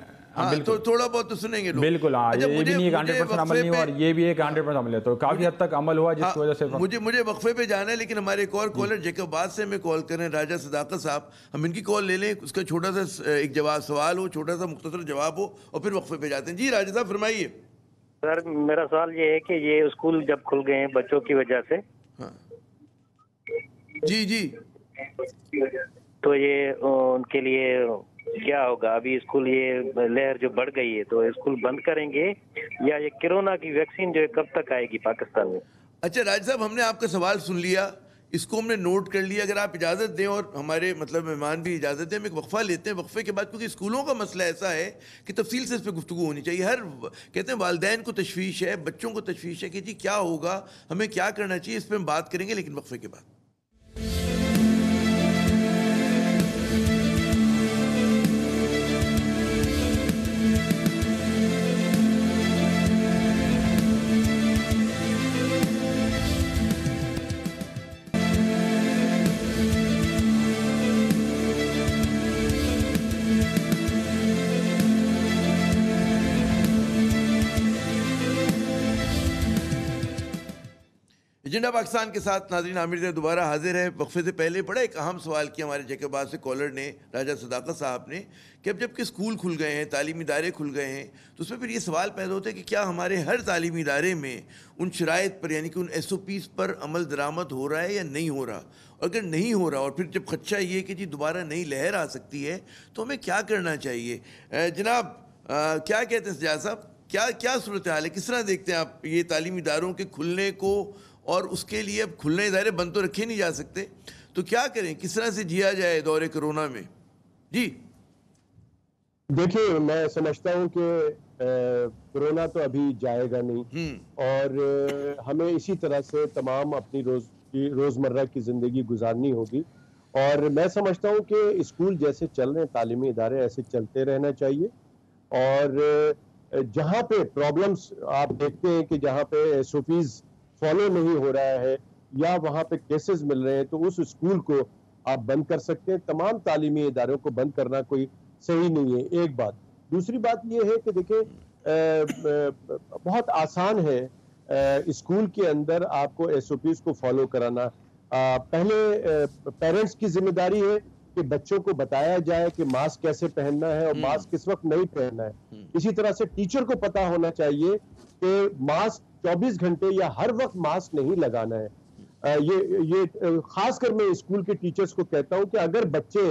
तो थोड़ा बहुत तो सुनेंगे लोग। बिल्कुल हाँ, ये भी नहीं 100% अमल नहीं हुआ और ये भी एक 100% अमल है, तो काफी हद तक अमल हुआ जिसकी वजह से मुझे वक्फे पे जाना है। लेकिन हमारे एक और कॉलर जैकबाद से हमें कॉल करें, राजा सदाकत साहब, हम इनकी कॉल ले लें, उसका छोटा सा एक सवाल हो, छोटा सा मुख्तसर जवाब हो, और फिर वक्फे पे जाते हैं। जी राजा साहब फरमाइए। सर मेरा सवाल ये है कि ये स्कूल जब खुल गए हैं बच्चों की वजह से, जी तो ये उनके लिए क्या होगा? अभी स्कूल ये लहर जो बढ़ गई है तो स्कूल बंद करेंगे या ये कोरोना की वैक्सीन जो है कब तक आएगी पाकिस्तान में? अच्छा राज साहब, हमने आपका सवाल सुन लिया, इसको हमने नोट कर लिया। अगर आप इजाज़त दें और हमारे मतलब मेहमान भी इजाज़त दें, हम एक वक्फा लेते हैं। वक्फे के बाद, क्योंकि स्कूलों का मसला ऐसा है कि तफसील से इस पर गुफ्तगू होनी चाहिए। हर कहते हैं वालिदैन को तशवीश है, बच्चों को तशवीश है कि जी क्या होगा, हमें क्या करना चाहिए, इस पर हम बात करेंगे लेकिन वक्फे के बाद। एजेंडा पाकिस्तान के साथ नाज़रीन आमिर ज़ैद दोबारा हाजिर है। वक्फे से पहले बड़ा एक अहम सवाल किया हमारे जैकबाद से कॉलर ने, राजा सदाकत साहब ने, कि अब जबकि स्कूल खुल गए हैं, तालीमी इदारे खुल गए हैं, तो उसमें फिर ये सवाल पैदा होता है कि क्या हमारे हर तालीमी इदारे में उन शराइत पर यानी कि उन SOPs पर अमल दरामद हो रहा है या नहीं हो रहा। और अगर नहीं हो रहा और फिर जब खदशा ये कि जी दोबारा नई लहर आ सकती है तो हमें क्या करना चाहिए। जनाब क्या कहते हैं सजाद साहब, क्या क्या सूरत हाल है, किस तरह देखते हैं आप ये तालीमी इदारों के खुलने को, और उसके लिए अब खुलने इदारे बंद तो रखे नहीं जा सकते, तो क्या करें, किस तरह से जिया जाए दौरे कोरोना में। जी देखिए, मैं समझता हूँ कि कोरोना तो अभी जाएगा नहीं और हमें इसी तरह से तमाम अपनी रोजमर्रा की जिंदगी गुजारनी होगी। और मैं समझता हूँ कि स्कूल जैसे चल रहे हैं, तालीमी इदारे ऐसे चलते रहना चाहिए। और जहाँ पे प्रॉब्लम्स आप देखते हैं कि जहाँ पे SOPs फॉलो नहीं हो रहा है या वहाँ पे केसेस मिल रहे हैं, तो उस स्कूल को आप बंद कर सकते हैं। तमाम तालीमी इदारों को बंद करना कोई सही नहीं है, एक बात। दूसरी बात ये है कि देखिए, बहुत आसान है स्कूल के अंदर आपको SOPs को फॉलो कराना। पहले पेरेंट्स की जिम्मेदारी है कि बच्चों को बताया जाए कि मास्क कैसे पहनना है और मास्क किस वक्त नहीं पहनना है। इसी तरह से टीचर को पता होना चाहिए कि मास्क 24 घंटे या हर वक्त मास्क नहीं लगाना है। ये खासकर मैं स्कूल के टीचर्स को कहता हूं कि अगर बच्चे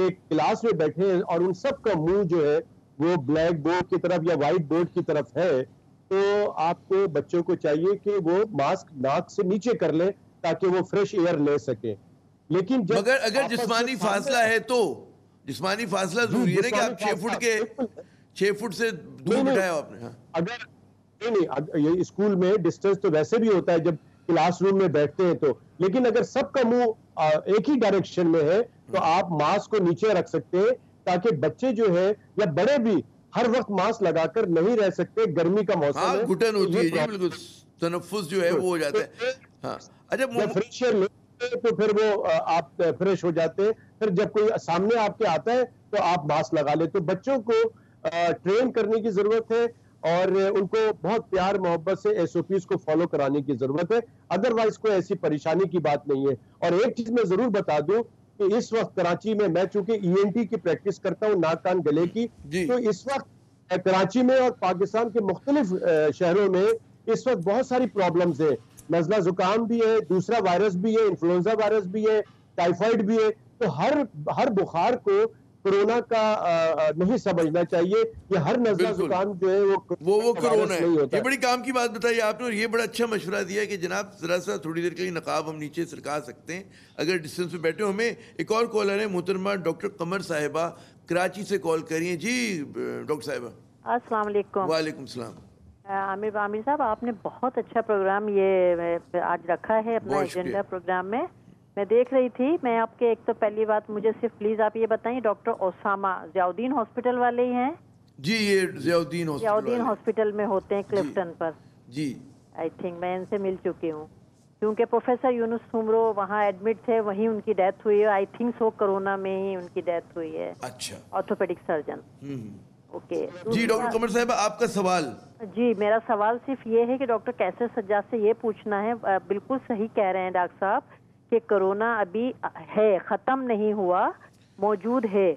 एक क्लास में बैठे हैं और उन सब का मुंह जो है वो ब्लैक बोर्ड की तरफ या व्हाइट बोर्ड की तरफ है, तो आपको बच्चों को चाहिए कि वो मास्क नाक से नीचे कर ले ताकि वो फ्रेश एयर ले सके। लेकिन मगर अगर जिस्मानी फासला है तो जिस्मानी फासला जरूरी है ना कि आप 6 फुट से दूर बिठाया आपने। हाँ। अगर नहीं, ये स्कूल में डिस्टेंस तो वैसे भी होता है जब क्लासरूम में बैठते हैं तो, लेकिन अगर सबका मुंह एक ही डायरेक्शन में है तो आप मास्क को नीचे रख सकते हैं ताकि बच्चे जो है या बड़े भी हर वक्त मास्क लगाकर नहीं रह सकते। गर्मी का मौसम हाँ, है, घुटन होती है जी, बिल्कुल तनफ्फुस जो है वो हो जाता है। हाँ, अच्छा, फ्रेश एयर लेते तो फिर वो आप फ्रेश हो जाते हैं। फिर जब कोई सामने आपके आता है तो आप मास्क लगा ले। तो बच्चों को ट्रेन करने की जरूरत है और उनको बहुत प्यार मोहब्बत से SOPs को फॉलो कराने की जरूरत है। अदरवाइज कोई ऐसी परेशानी की बात नहीं है। और एक चीज मैं जरूर बता दूं कि इस वक्त कराची में, मैं चूंकि ENT की प्रैक्टिस करता हूं, नाक कान गले की, तो इस वक्त कराची में और पाकिस्तान के मुख्तलिफ शहरों में इस वक्त बहुत सारी प्रॉब्लम्स है। नजला जुकाम भी है, दूसरा वायरस भी है, इन्फ्लुएंजा वायरस भी है, टाइफाइड भी है। तो हर बुखार को कोरोना का नहीं समझना चाहिए। ये हर नजला जुकाम जो है वो कोरोना है। ये बड़ी काम की बात बताई आपने और ये बड़ा अच्छा मशवरा दिया कि जनाब जरा सा थोड़ी देर के लिए नकाब हम नीचे सरका सकते हैं अगर डिस्टेंस पे बैठे हो। हमें एक और कॉलर है, मोहतरमा डॉक्टर कमर साहिबा कराची से कॉल करिए। जी डॉक्टर साहिबा, अस्सलाम वालेकुम। वालेकुम सलाम। आमिर साहब, आपने बहुत अच्छा प्रोग्राम ये आज रखा है अपना एजेंडा प्रोग्राम में। मैं देख रही थी। मैं आपके एक तो पहली बात, मुझे सिर्फ प्लीज आप ये बताइए, डॉक्टर ओसामा जियाउद्दीन हॉस्पिटल वाले ही हैं? जी, ये जियाउद्दीन हॉस्पिटल में होते हैं क्लिफ्टन पर। जी, आई थिंक मैं इनसे मिल चुकी हूँ क्योंकि प्रोफेसर यूनुस सुमरो वहाँ एडमिट थे, वहीं उनकी डेथ हुई है। आई थिंक सो कोरोना में ही उनकी डेथ हुई है। अच्छा, ऑर्थोपेडिक सर्जन। ओके जी डॉक्टर कमर साहब, आपका सवाल? जी, मेरा सवाल सिर्फ ये है कि डॉक्टर कैसर सज्जाद से ये पूछना है, बिल्कुल सही कह रहे हैं डॉक्टर साहब कि कोरोना अभी है, खत्म नहीं हुआ, मौजूद है,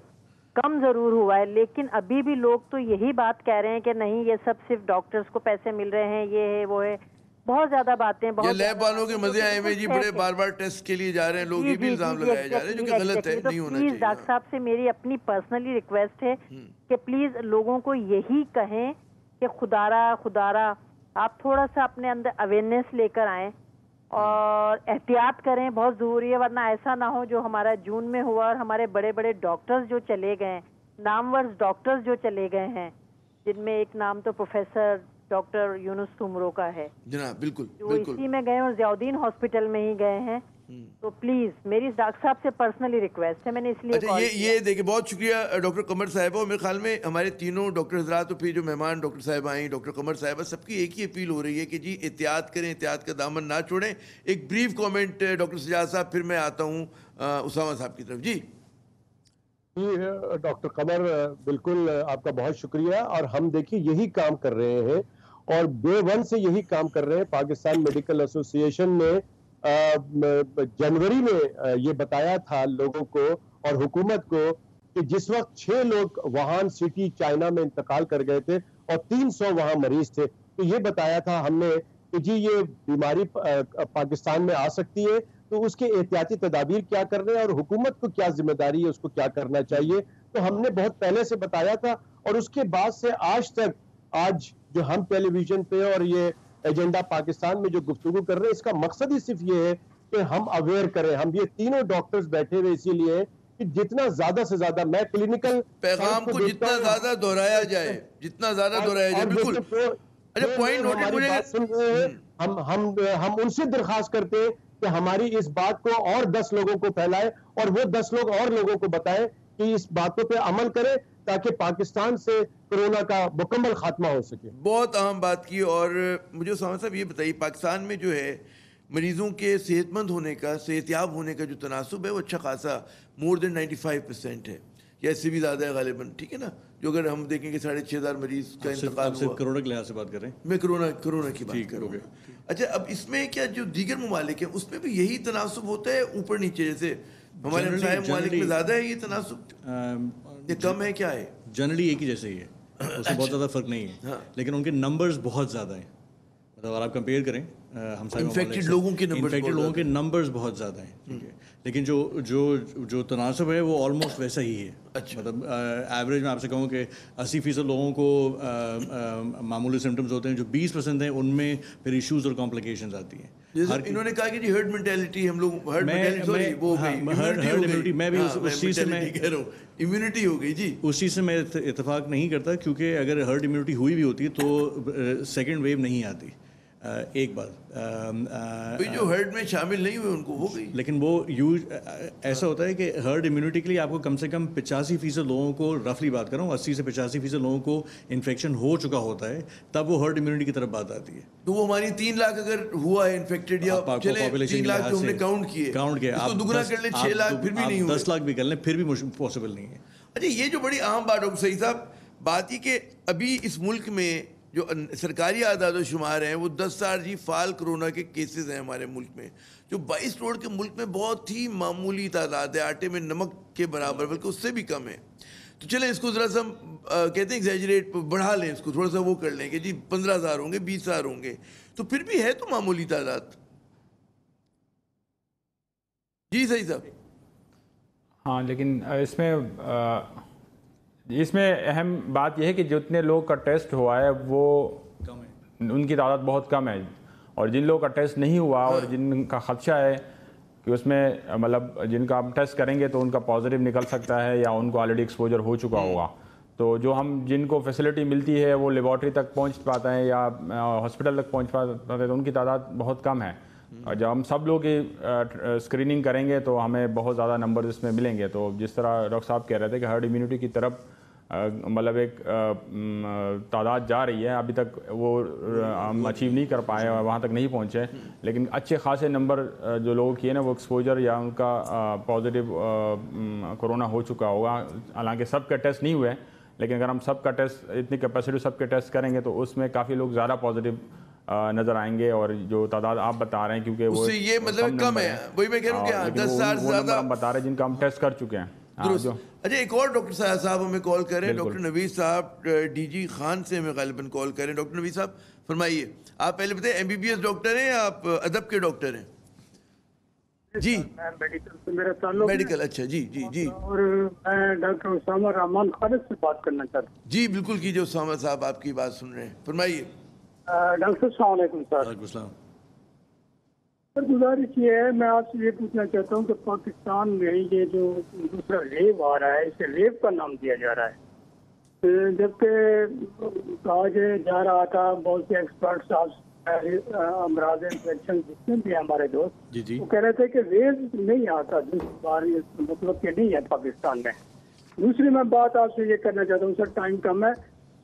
कम जरूर हुआ है, लेकिन अभी भी लोग तो यही बात कह रहे हैं कि नहीं ये सब सिर्फ डॉक्टर्स को पैसे मिल रहे हैं, ये है वो है, बहुत ज्यादा बातें। बहुत लैब वालों के मजे आए में जी, बड़े बार टेस्ट के लिए जा रहे हैं लोग, ये भी इल्जाम लगाए जा रहे हैं जो कि गलत है, नहीं होना चाहिए। प्लीज डॉक्टर साहब से मेरी अपनी पर्सनली रिक्वेस्ट है कि प्लीज लोगों को यही कहें कि खुदारा आप थोड़ा सा अपने अंदर अवेयरनेस लेकर आए और एहतियात करें, बहुत जरूरी है, वरना ऐसा ना हो जो हमारा जून में हुआ और हमारे बड़े बड़े डॉक्टर्स जो चले गए, नामवर डॉक्टर्स जो चले गए हैं, जिनमें एक नाम तो प्रोफेसर डॉक्टर यूनुस सुमरो का है जनाब, बिल्कुल जो इसी में गए और जियाउद्दीन हॉस्पिटल में ही गए हैं। तो प्लीज मेरी डॉक्टर साहब से पर्सनली रिक्वेस्ट है, मैंने इसलिए अच्छा ये देखिए, बहुत शुक्रिया डॉक्टर कमर साहिबा। मेरे ख्याल में हमारे तीनों डॉक्टर हजरात, तो फिर जो मेहमान डॉक्टर साहिबा आई, डॉक्टर कमर साहिबा, सबकी एक ही अपील हो रही है कि जी एहतियात करें, एहतियात का दामन ना छोड़ें। एक ब्रीफ कमेंट डॉक्टर सजाद साहब, फिर मैं आता हूँ उसामा साहब की तरफ। जी डॉक्टर कमर, बिल्कुल आपका बहुत शुक्रिया। और हम देखिए यही काम कर रहे हैं और डे वन से यही काम कर रहे हैं। पाकिस्तान मेडिकल एसोसिएशन ने जनवरी में ये बताया था लोगों को और हुकूमत को कि जिस वक्त 6 लोग वुहान सिटी चाइना में इंतकाल कर गए थे और 300 वहां मरीज थे, तो ये बताया था हमने कि जी ये बीमारी पाकिस्तान में आ सकती है, तो उसके एहतियाती तदाबीर क्या करने हैं और हुकूमत को क्या जिम्मेदारी है, उसको क्या करना चाहिए। तो हमने बहुत पहले से बताया था और उसके बाद से आज तक, आज जो हम टेलीविजन पे और ये एजेंडा पाकिस्तान में जो गुफ्तगू कर रहे हैं, इसका मकसद ही सिर्फ ये है कि हम अवेयर करें। हम ये तीनों डॉक्टर्स बैठे हुए इसीलिए कि जितना ज्यादा से ज्यादा मैं क्लिनिकल पैगाम को जितना ज्यादा दोहराया जाए, जितना ज्यादा दोहराया जाए, बिल्कुल। अच्छा, पॉइंट नोटेड मुझे सुन रहे हैं, हम उनसे दरखास्त करते हैं कि हमारी इस बात को और 10 लोगों को फैलाए और वो 10 लोग और लोगों को बताएं कि इस बातों पे अमल करें ताकि पाकिस्तान से कोरोना का मुकम्मल खात्मा हो सके। बहुत अहम बात की। और मुझे उसामा साहब ये बताइए, पाकिस्तान में जो है मरीजों के सेहतमंद होने का, सेहतयाब होने का जो तनासुब है वो अच्छा खासा मोर देन 95% है, या इससे भी ज़्यादा है गालिबन, ठीक है ना। जो अगर हम देखेंगे 6,500 मरीज का इंतकाल हुआ। कोरोना के लिहाज से बात कर रहे हैं, मैं कोरोना की बात कर रहा हूँ। अच्छा, अब इसमें क्या जो दीगर ममालिक हैं उसमें भी यही तनासुब होता है ऊपर नीचे, जैसे हमारे हमसाये ममालिक में ज़्यादा है ये तनासुब, ये कम है, क्या है? जनरली एक ही जैसे ही है, उसमें बहुत ज़्यादा फर्क नहीं है। हाँ। लेकिन उनके नंबर्स बहुत ज़्यादा हैं, मतलब अगर आप कंपेयर करें इन्फेक्टेड लोगों के नंबर्स बहुत ज़्यादा हैं, ठीक है। लेकिन जो तनासब है वो ऑलमोस्ट वैसा ही है। अच्छा। मतलब एवरेज में आपसे कहूँ कि 80% लोगों को मामूली सिम्टम्स होते हैं, जो 20% हैं उनमें फिर इश्यूज और कॉम्प्लिकेशंस आती हैं। इन्होंने कहा कि जी हर्ड मेंटालिटी, हम लोग हर्ड मेंटालिटी वो इम्यूनिटी, मैं भी उस चीज़ से मैं कह रहा हूँ, इम्यूनिटी हो गई जी, उस चीज़ से मैं इत्तेफाक नहीं करता, क्योंकि अगर हर्ड इम्यूनिटी हुई भी होती तो सेकेंड वेव नहीं आती। एक बार जो हर्ड में शामिल नहीं हुए उनको हो गई। लेकिन वो ऐसा होता है कि हर्ड इम्यूनिटी के लिए आपको कम से कम 85% लोगों को, रफली बात कर रहा हूँ, 80 से 85% लोगों को इन्फेक्शन हो चुका होता है, तब वो हर्ड इम्यूनिटी की तरफ बात आती है। तो वो हमारी 3 लाख अगर हुआ है इन्फेक्टेड, या चले 3 लाख जो हमने काउंट किए, आप दुगना कर ले 6 लाख, फिर भी नहीं हुआ, 10 लाख भी कर लें फिर भी पॉसिबल नहीं है। अच्छा, ये जो बड़ी अहम बात हो सही साहब, बात ही कि अभी इस मुल्क में जो सरकारी आदाद शुमार हैं वो 10,000 जी फाल कोरोना के केसेस हैं हमारे मुल्क में, जो 22 करोड़ के मुल्क में बहुत ही मामूली तादाद है, आटे में नमक के बराबर, बल्कि उससे भी कम है। तो चलें इसको ज़रा सा कहते हैं एग्जैजरेट, बढ़ा लें इसको, थोड़ा सा वो कर लें कि जी 15,000 होंगे, 20,000 होंगे, तो फिर भी है तो मामूली तादाद। जी सही साहब। हाँ, लेकिन इसमें अहम बात यह है कि जितने लोग का टेस्ट हुआ है वो कम है, उनकी तादाद बहुत कम है, और जिन लोगों का टेस्ट नहीं हुआ और जिनका खदशा है कि उसमें मतलब जिनका हम टेस्ट करेंगे तो उनका पॉजिटिव निकल सकता है या उनको ऑलरेडी एक्सपोजर हो चुका होगा, तो जो हम जिनको फैसिलिटी मिलती है वो लेबॉर्ट्री तक पहुंच पाते हैं या हॉस्पिटल तक पहुंच पाते हैं, तो उनकी तादाद बहुत कम है। और जब हम सब लोग की स्क्रीनिंग करेंगे तो हमें बहुत ज़्यादा नंबर इसमें मिलेंगे। तो जिस तरह डॉक्टर साहब कह रहे थे कि हर्ड इम्यूनिटी की तरफ मतलब एक तादाद जा रही है, अभी तक वो हम अचीव नहीं कर पाए और वहाँ तक नहीं पहुँचे, लेकिन अच्छे खासे नंबर जो लोगों की है ना वो एक्सपोजर या उनका पॉजिटिव कोरोना हो चुका होगा। हालांकि सबके टेस्ट नहीं हुए, लेकिन अगर हम सबका टेस्ट, इतनी कैपेसिटी सबके टेस्ट करेंगे तो उसमें काफ़ी लोग ज़्यादा पॉजिटिव नज़र आएंगे, और जो तादाद आप बता रहे हैं क्योंकि वो ये मतलब कम है, वही मैं कह रहा हूँ कि 10,000 से ज़्यादा हम बता रहे हैं जिनका हम टेस्ट कर चुके हैं। अच्छा, एक और डॉक्टर साहब हमें कॉल कर रहे हैं, डॉक्टर नवीद साहब डीजी खान से हमें गालिबन कॉल कर रहे हैं। डॉक्टर नवीद साहब फरमाइए, आप पहले बताइए MBBS डॉक्टर हैं या आप अदब के डॉक्टर हैं? जी, मेडिकल से मेरा ताल्लुक, मेडिकल, अच्छा जी जी जी। और मैं डॉक्टर उसामा रहमान खालिद से बात करना चाहता हूँ। जी बिल्कुल कीजिए, उसामा साहब आपकी बात सुन रहे हैं, फरमाइए। डॉक्टर अस्सलाम वालेकुम सर। सर गुजारिश ये है, मैं आपसे ये पूछना चाहता हूँ कि पाकिस्तान में ये जो दूसरा वेव आ रहा है, इसे वेव का नाम दिया जा रहा है, जबकि कहा जा रहा था बहुत से एक्सपर्ट्स, अमराज इन्फेक्शन जितने भी हमारे दोस्त वो कह रहे थे कि वेव नहीं आता जिस बार, मतलब कि नहीं है पाकिस्तान में। दूसरी मैं बात आपसे ये करना चाहता हूँ सर, टाइम कम है,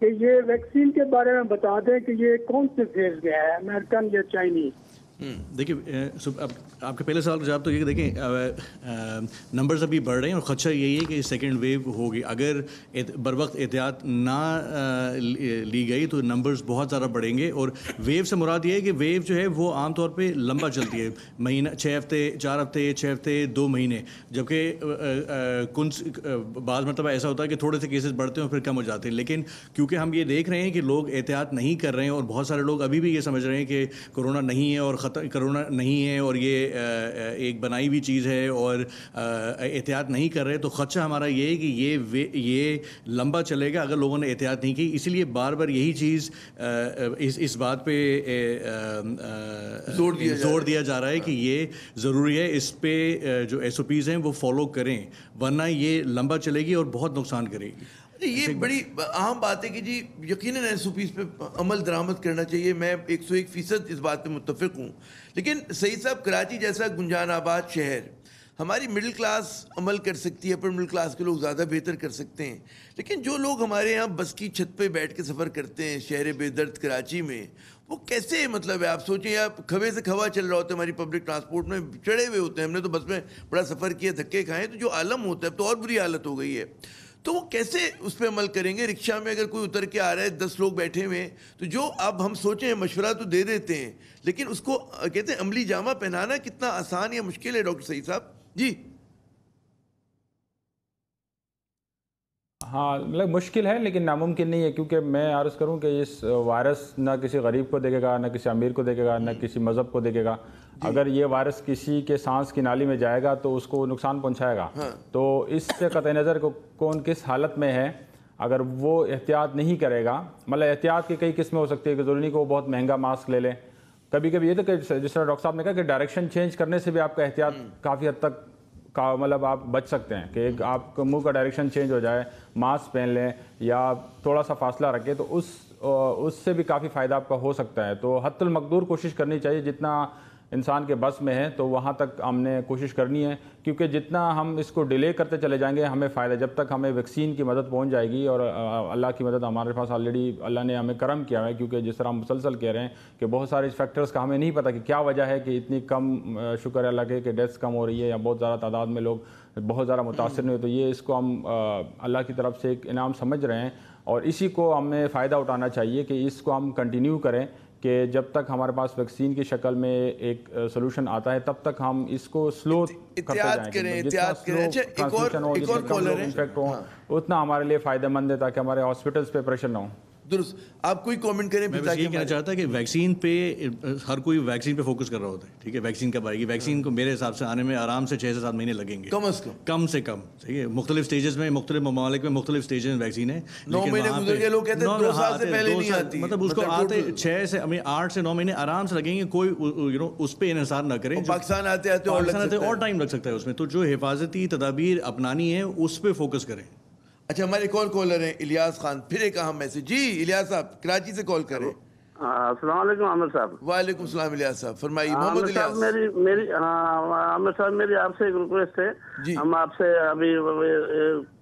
कि ये वैक्सीन के बारे में बता दें कि ये कौन से फेज में है, अमेरिकन या चाइनीज? देखिए आपके पहले सवाल का जवाब तो ये देखें, नंबर्स अभी बढ़ रहे हैं और ख़दशा यही है कि सेकेंड वेव होगी। अगर बर वक्त एहतियात ना ली गई तो नंबर्स बहुत ज़्यादा बढ़ेंगे। और वेव से मुराद ये है कि वेव जो है वो आमतौर पे लंबा चलती है, महीना 6 हफ्ते 4 हफ्ते 6 हफ्ते 2 महीने, जबकि बाज़ मतलब ऐसा होता है कि थोड़े से केसेस बढ़ते हैं और फिर कम हो जाते हैं। लेकिन क्योंकि हम ये देख रहे हैं कि लोग एहतियात नहीं कर रहे हैं और बहुत सारे लोग अभी भी ये समझ रहे हैं कि कोरोना नहीं है और कोरोना नहीं है और ये एक बनाई हुई चीज़ है और एहतियात नहीं कर रहे, तो ख़दशा हमारा ये है कि ये लंबा चलेगा अगर लोगों ने एहतियात नहीं की। इसीलिए बार बार यही चीज़ इस बात पे जोर दिया जा रहा है कि ये ज़रूरी है, इस पे जो SOPs हैं वो फॉलो करें, वरना ये लंबा चलेगी और बहुत नुकसान करेगी। ये बड़ी अहम बात है कि जी यकीनन SOPs पे अमल दरामद करना चाहिए। मैं 101% इस बात पे मुत्तफिक हूँ। लेकिन सईद साहब, कराची जैसा गुंजान आबाद शहर, हमारी मिडिल क्लास अमल कर सकती है, पर मिडिल क्लास के लोग ज़्यादा बेहतर कर सकते हैं। लेकिन जो लोग हमारे यहाँ बस की छत पे बैठ के सफ़र करते हैं शहर बेदर्द कराची में, वो कैसे, मतलब है आप सोचें, आप खवे से खवा चल रहा होता है, हमारी पब्लिक ट्रांसपोर्ट में चढ़े हुए होते हैं, हमने तो बस में बड़ा सफ़र किया, धक्के खाएँ, तो जो आलम होता है, अब तो और बुरी हालत हो गई है, तो वो कैसे उस पर अमल करेंगे? रिक्शा में अगर कोई उतर के आ रहा है, 10 लोग बैठे हुए हैं, तो जो अब हम सोचें मशवरा तो दे देते हैं, लेकिन उसको कहते हैं अमली जामा पहनाना कितना आसान या मुश्किल है डॉक्टर सईद साहब जी? हाँ, मतलब मुश्किल है लेकिन नामुमकिन नहीं है, क्योंकि मैं अर्ज़ करूँ कि इस वायरस ना किसी गरीब को देखेगा, ना किसी अमीर को देखेगा, ना किसी मज़हब को देखेगा। अगर ये वायरस किसी के सांस की नाली में जाएगा तो उसको नुकसान पहुंचाएगा। हाँ। तो इससे कतई नज़र को कौन किस हालत में है, अगर वो एहतियात नहीं करेगा, मतलब एहतियात की कई किस्में हो सकती है कि ज़रूरी नहीं कि वो बहुत महंगा मास्क ले लें। कभी कभी ये तो कि जिस तरह डॉक्टर साहब ने कहा कि डायरेक्शन चेंज करने से भी आपका एहतियात काफ़ी हद तक का मतलब आप बच सकते हैं कि आपका मुंह का डायरेक्शन चेंज हो जाए, मास्क पहन लें या थोड़ा सा फासला रखें, तो उससे भी काफ़ी फ़ायदा आपका हो सकता है। तो हद्दुल मक़दूर कोशिश करनी चाहिए, जितना इंसान के बस में है तो वहाँ तक हमने कोशिश करनी है, क्योंकि जितना हम इसको डिले करते चले जाएंगे हमें फ़ायदा, जब तक हमें वैक्सीन की मदद पहुँच जाएगी। और अल्लाह की मदद हमारे पास ऑलरेडी अल्लाह ने हमें करम किया है, क्योंकि जिस तरह हम मुसलसल कह रहे हैं कि बहुत सारे फैक्टर्स का हमें नहीं पता कि क्या वजह है कि इतनी कम, शुक्र है अल्लाह के, कि डेथ्स कम हो रही है या बहुत ज़्यादा तादाद में लोग बहुत ज़्यादा मुतासर नहीं हो। तो ये इसको हम अल्लाह की तरफ से एक इनाम समझ रहे हैं और इसी को हमें फ़ायदा उठाना चाहिए कि इसको हम कंटिन्यू करें कि जब तक हमारे पास वैक्सीन की शक्ल में एक सोल्यूशन आता है तब तक हम इसको स्लो करते जाएं। जितना स्लो ट्रांसमिशन हो, जितने कम लोग इन्फेक्ट हो, उतना हमारे लिए फ़ायदेमंद है, ताकि हमारे हॉस्पिटल्स पे प्रेशर ना हो। दुरुस्त। आप कोई कमेंट करें? मैं बस ये कहना चाहता कि वैक्सीन पे हर कोई वैक्सीन पे फोकस कर रहा होता है, ठीक है, वैक्सीन कब आएगी? वैक्सीन को मेरे हिसाब से आने में आराम से 6 से 7 महीने लगेंगे, कम से कम, ठीक है। मुख्तलिफ स्टेजेस में, मुख्तलिफ ममालिक में मुख्तलिफ स्टेजेस में वैक्सीन है। 9 महीने गुजर गए, लोग कहते हैं 2 साल से पहले नहीं आती, मतलब उसको आते 6 से 8 से 9 महीने आराम से लगेंगे। कोई उस पर इन्हिसार ना करें। पाकिस्तान आते और टाइम लग सकता है उसमें, तो जो हिफाजती तदाबीर अपनानी है उस पर फोकस करें। अच्छा, हमारे कॉल कॉलर हैं इलियास खान, फिर एक अहम मैसेज। जी इलियास साहब, कराची से कॉल करें। अस्सलाम वालेकुम आमिर साहब। वालेकुम सलाम इलियास साहब, फरमाइए। मोहम्मद इलियास। मेरी आमिर साहब, मेरी आपसे एक रिक्वेस्ट है। हम आपसे अभी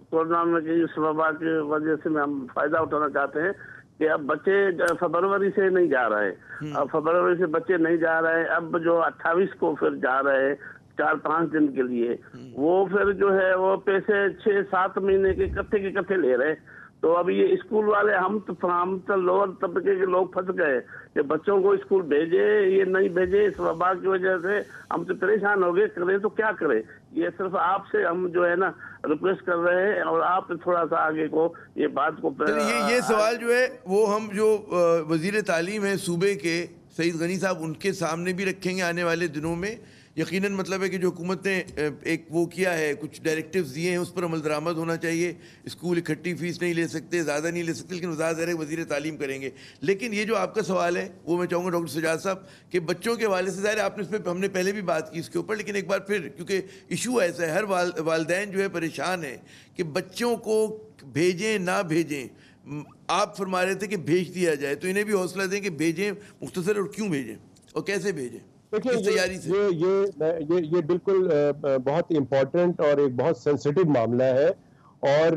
कोरोना में की इस वबा की वजह से हम फायदा उठाना चाहते हैं कि अब बच्चे फरवरी से नहीं जा रहे, अब फरवरी से बच्चे नहीं जा रहे, अब जो 28 को फिर जा रहे हैं 4-5 दिन के लिए, वो फिर जो है वो पैसे 6-7 महीने के इकट्ठे ले रहे। तो अब ये स्कूल वाले हम तो लोअर तबके के लोग फंस गए कि बच्चों को स्कूल भेजे, ये नहीं भेजे, इस वबा की वजह से हम तो परेशान हो गए। करें तो क्या करें? ये सिर्फ आपसे हम जो है ना रिक्वेस्ट कर रहे हैं, और आप थोड़ा सा आगे को ये बात को ये सवाल जो है वो हम जो वजीर तालीम है सूबे के सईद गनी साहब, उनके सामने भी रखेंगे आने वाले दिनों में। यकीनन मतलब है कि जो हुकूमत ने एक वो किया है, कुछ डायरेक्टिव्स दिए हैं, उस पर अमल दरामद होना चाहिए। स्कूल इकट्ठी फीस नहीं ले सकते, ज़्यादा नहीं ले सकते, लेकिन वज़ारत वज़ीर तालीम करेंगे। लेकिन ये जो आपका सवाल है वो मैं चाहूँगा डॉक्टर सजाद साहब कि बच्चों के हवाले से, ज़ाहिर आपने इस पर हमने पहले भी बात की इसके ऊपर, लेकिन एक बार फिर, क्योंकि इशू ऐसा है, हर वालदैन जो है परेशान है कि बच्चों को भेजें ना भेजें। आप फरमा रहे थे कि भेज दिया जाए, तो इन्हें भी हौसला दें कि भेजें, मुख्तसर और क्यों भेजें और कैसे भेजें, किस तैयारी से। ये बिल्कुल बहुत इम्पोर्टेंट और एक बहुत सेंसिटिव मामला है, और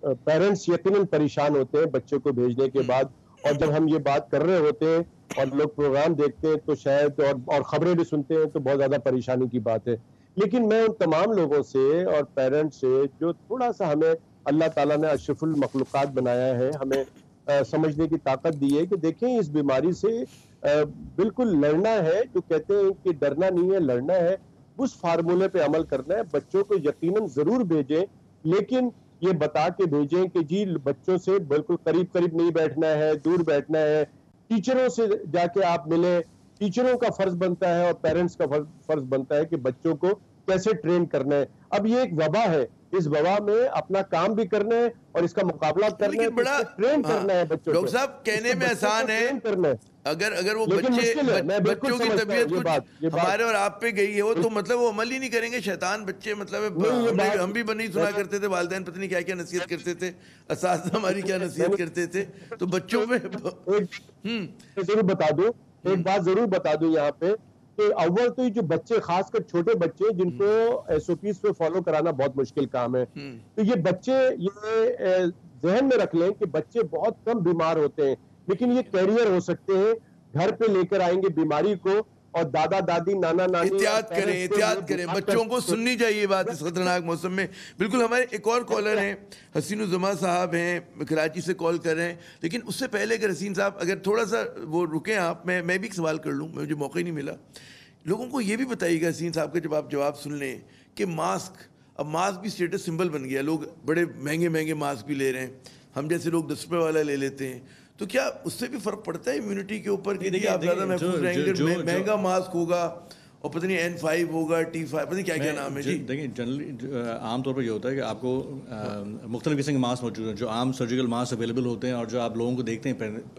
पेरेंट्स यकीनन परेशान होते हैं बच्चों को भेजने के बाद, और जब हम ये बात कर रहे होते हैं और लोग प्रोग्राम देखते हैं तो शायद और खबरें भी सुनते हैं तो बहुत ज्यादा परेशानी की बात है। लेकिन मैं उन तमाम लोगों से और पेरेंट्स से जो थोड़ा सा, हमें अल्लाह ताला ने अशरफुल मखलूकात बनाया है, हमें समझने की ताकत दी है कि देखें इस बीमारी से बिल्कुल लड़ना है। जो कहते हैं कि डरना नहीं है, लड़ना है, उस फार्मूले पे अमल करना है। बच्चों को यकीनन जरूर भेजें, लेकिन ये बता के भेजें कि जी बच्चों से बिल्कुल करीब करीब नहीं बैठना है, दूर बैठना है। टीचरों से जाके आप मिले, टीचरों का फर्ज बनता है और पेरेंट्स का फर्ज बनता है कि बच्चों को कैसे ट्रेन करना है। अब ये एक वबा है, इस वबा में अपना काम भी करना है और इसका मुकाबला करना है, बड़ा ट्रेन करना है बच्चों को। डॉक्टर साहब कहने में आसान है, करना है। अगर वो बच्चों की तबीयत कुछ हमारे और आप पे गई है वो तो मतलब वो अमल ही नहीं करेंगे। शैतान बच्चे मतलब हम भी बनी सुना करते थे, वालिदैन पता नहीं क्या क्या नसीहत करते थे, असातिज़ा हमारी क्या नसीहत करते थे, तो बच्चों में जरूर बता दूं, एक बात जरूर बता दूं यहाँ पे कि अव्वल तो ये जो बच्चे, खासकर छोटे बच्चे जिनको SOPs पे फॉलो कराना बहुत मुश्किल काम है, तो ये बच्चे ये जहन में रख लें कि बच्चे बहुत कम बीमार होते हैं, लेकिन ये कैरियर हो सकते हैं, घर पे लेकर आएंगे बीमारी को और दादा दादी नाना नानी। एहतियात करें, बच्चों को सुननी चाहिए बात इस खतरनाक मौसम में। बिल्कुल। हमारे एक और कॉलर हैं, हसीनुज़्ज़मा साहब हैं, कराची से कॉल कर रहे हैं। लेकिन उससे पहले अगर हसीन साहब अगर थोड़ा सा वो रुकें आप, मैं भी एक सवाल कर लूँ, मुझे मौका ही नहीं मिला। लोगों को ये भी बताइएगा हसीन साहब का जब आप जवाब सुन लें कि मास्क, अब मास्क भी स्टेटस सिंबल बन गया, लोग बड़े महंगे महंगे मास्क भी ले रहे हैं, हम जैसे लोग 10 रुपये वाला ले लेते हैं, तो क्या उससे भी फर्क पड़ता है इम्यूनिटी के ऊपर कि आप ज़्यादा महफूज रहेंगे, महंगा मास्क होगा और पता नहीं N5 होगा, T5, पता नहीं क्या क्या नाम है जी। देखिए जनरली आमतौर पर ये होता है कि आपको मुख्तलिफ किस्म के मास्क मौजूद हैं, जो आम सर्जिकल मास्क अवेलेबल होते हैं और जो आप लोगों को देखते हैं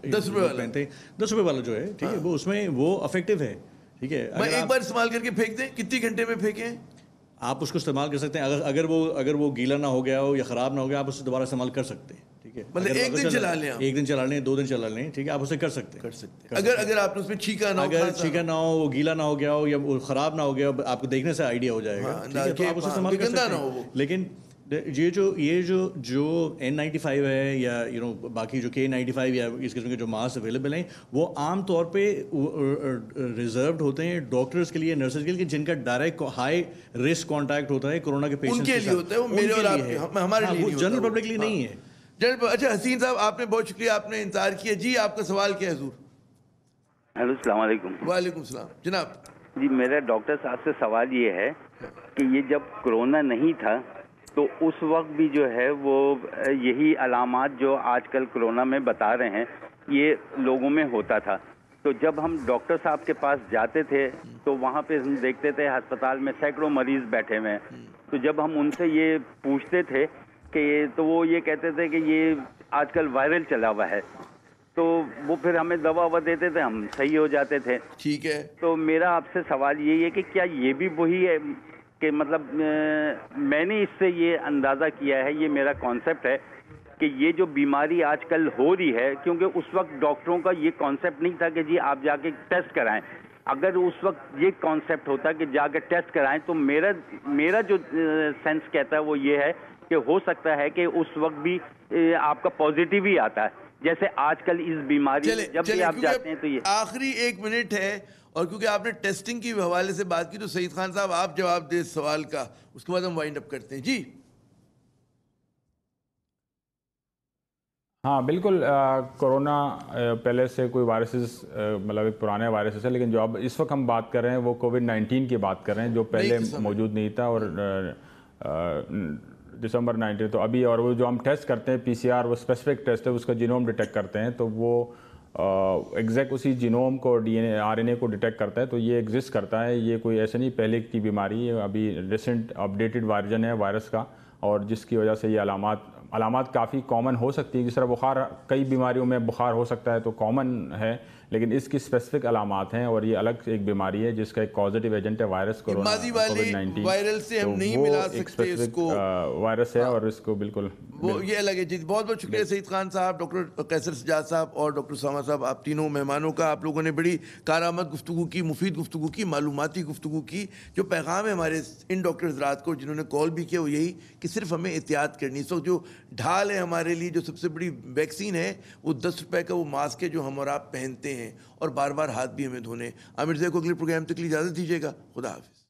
10 रुपये पहनते हैं, 10 रुपये वाला जो है, ठीक है, वो उसमें वो अफेक्टिव है, ठीक है। मैं एक बार इस्तेमाल करके फेंक दें, कितनी घंटे में फेंकें? आप उसको इस्तेमाल कर सकते हैं, अगर वो गीला ना हो गया हो या ख़राब ना हो गया, आप उससे दोबारा इस्तेमाल कर सकते हैं, ठीक है। मतलब एक दिन चला लें, 1 दिन चला लें, 2 दिन चला लें, ठीक है, आप उसे कर सकते हैं। अगर आपने उसमें छीका ना हो, अगर छीका ना हो, वो गीला ना हो गया हो या वो ख़राब ना हो गया हो, आपको देखने से आइडिया हो जाएगा, तो आप उसे इस्तेमाल कर सकते हैं। लेकिन ये जो N95 है या बाकी जो K95 या इस किस्म के जो मास्क अवेलेबल हैं, वो आम तौर पे रिजर्व्ड होते हैं डॉक्टर्स के लिए, नर्सेज के लिए, जिनका डायरेक्ट हाई रिस्क कांटेक्ट होता है कोरोना के पेशेंट्स के साथ। उनके लिए होता है, वो मेरे और आपके, हमारे लिए नहीं, जनरल पब्लिक के लिए नहीं है। अच्छा हसीन साहब, आपने बहुत शुक्रिया, आपने इंतजार किया जी। आपका सवाल क्या है हुजूर? हेलो, अस्सलाम वालेकुम। वालेकुम सलाम जनाब। जी, मेरा डॉक्टर साहब से सवाल ये है कि ये जब कोरोना नहीं था तो उस वक्त भी जो है वो यही अलामात जो आजकल कोरोना में बता रहे हैं ये लोगों में होता था। तो जब हम डॉक्टर साहब के पास जाते थे तो वहाँ पे हम देखते थे अस्पताल में सैकड़ों मरीज बैठे हुए हैं। तो जब हम उनसे ये पूछते थे कि तो वो ये कहते थे कि ये आजकल वायरल चला हुआ है, तो वो फिर हमें दवा ववा देते थे, हम सही हो जाते थे। ठीक है। तो मेरा आपसे सवाल यही है कि क्या ये भी वही है कि मतलब मैंने इससे ये अंदाज़ा किया है, ये मेरा कॉन्सेप्ट है कि ये जो बीमारी आजकल हो रही है, क्योंकि उस वक्त डॉक्टरों का ये कॉन्सेप्ट नहीं था कि जी आप जाके टेस्ट कराएं। अगर उस वक्त ये कॉन्सेप्ट होता कि जाके टेस्ट कराएं तो मेरा जो सेंस कहता है वो ये है कि हो सकता है कि उस वक्त भी आपका पॉजिटिव ही आता है, जैसे आजकल इस बीमारी जब भी आप जाते हैं तो ये। आखिरी 1 मिनट है और क्योंकि आपने टेस्टिंग के हवाले से बात की तो सईद खान साहब आप जवाब दे सवाल का, उसके बाद हम वाइंड अप करते हैं जी। हाँ बिल्कुल, कोरोना पहले से कोई वायरसेस मतलब एक पुराने वायरसेस है, लेकिन जो अब इस वक्त हम बात कर रहे हैं वो कोविड-19 की बात कर रहे हैं जो पहले मौजूद नहीं था और दिसंबर 19 तो अभी, और वो जो हम टेस्ट करते हैं PCR वो स्पेसिफिक टेस्ट है, उसका जीनोम डिटेक्ट करते हैं तो वो एग्जैक्ट उसी जीनोम को DNA RNA को डिटेक्ट करता है, तो ये एग्जिस्ट करता है। ये कोई ऐसे नहीं पहले की बीमारी है, अभी रिसेंट अपडेटेड वर्जन है वायरस का, और जिसकी वजह से ये अलामात काफ़ी कॉमन हो सकती है। जिस तरह बुखार, कई बीमारियों में बुखार हो सकता है तो कॉमन है, लेकिन इसकी स्पेसिफिक अलामात हैं और ये अलग एक बीमारी है जिसका एक पॉजिटिव एजेंट है वायरस कोरोना कोविड-19। वायरल से हम नहीं मिला सकते इसको, वायरस है और इसको बिल्कुल वो ये अलग है। जी बहुत बहुत शुक्रिया सईद खान साहब, डॉक्टर कैसर सज्जाद साहब और डॉक्टर उसामा साहब, आप तीनों मेहमानों का। आप लोगों ने बड़ी कारआमद गुफ्तगू की, मुफीद गुफ्तगू की, मालूमाती गुफ्तगू की। जो पैगाम है हमारे इन डॉक्टर हज़रात को जिन्होंने कॉल भी किया वो यही कि सिर्फ हमें एहतियात करनी। सो जो ढाल है हमारे लिए, जो सबसे बड़ी वैक्सीन है, वो 10 रुपए का वो मास्क है जो हम और आप पहनते हैं, और बार बार हाथ भी हमें धोने। आमिर ज़ैद को अगले प्रोग्राम तक के लिए इजाज़त दीजिएगा। खुदा हाफिज़।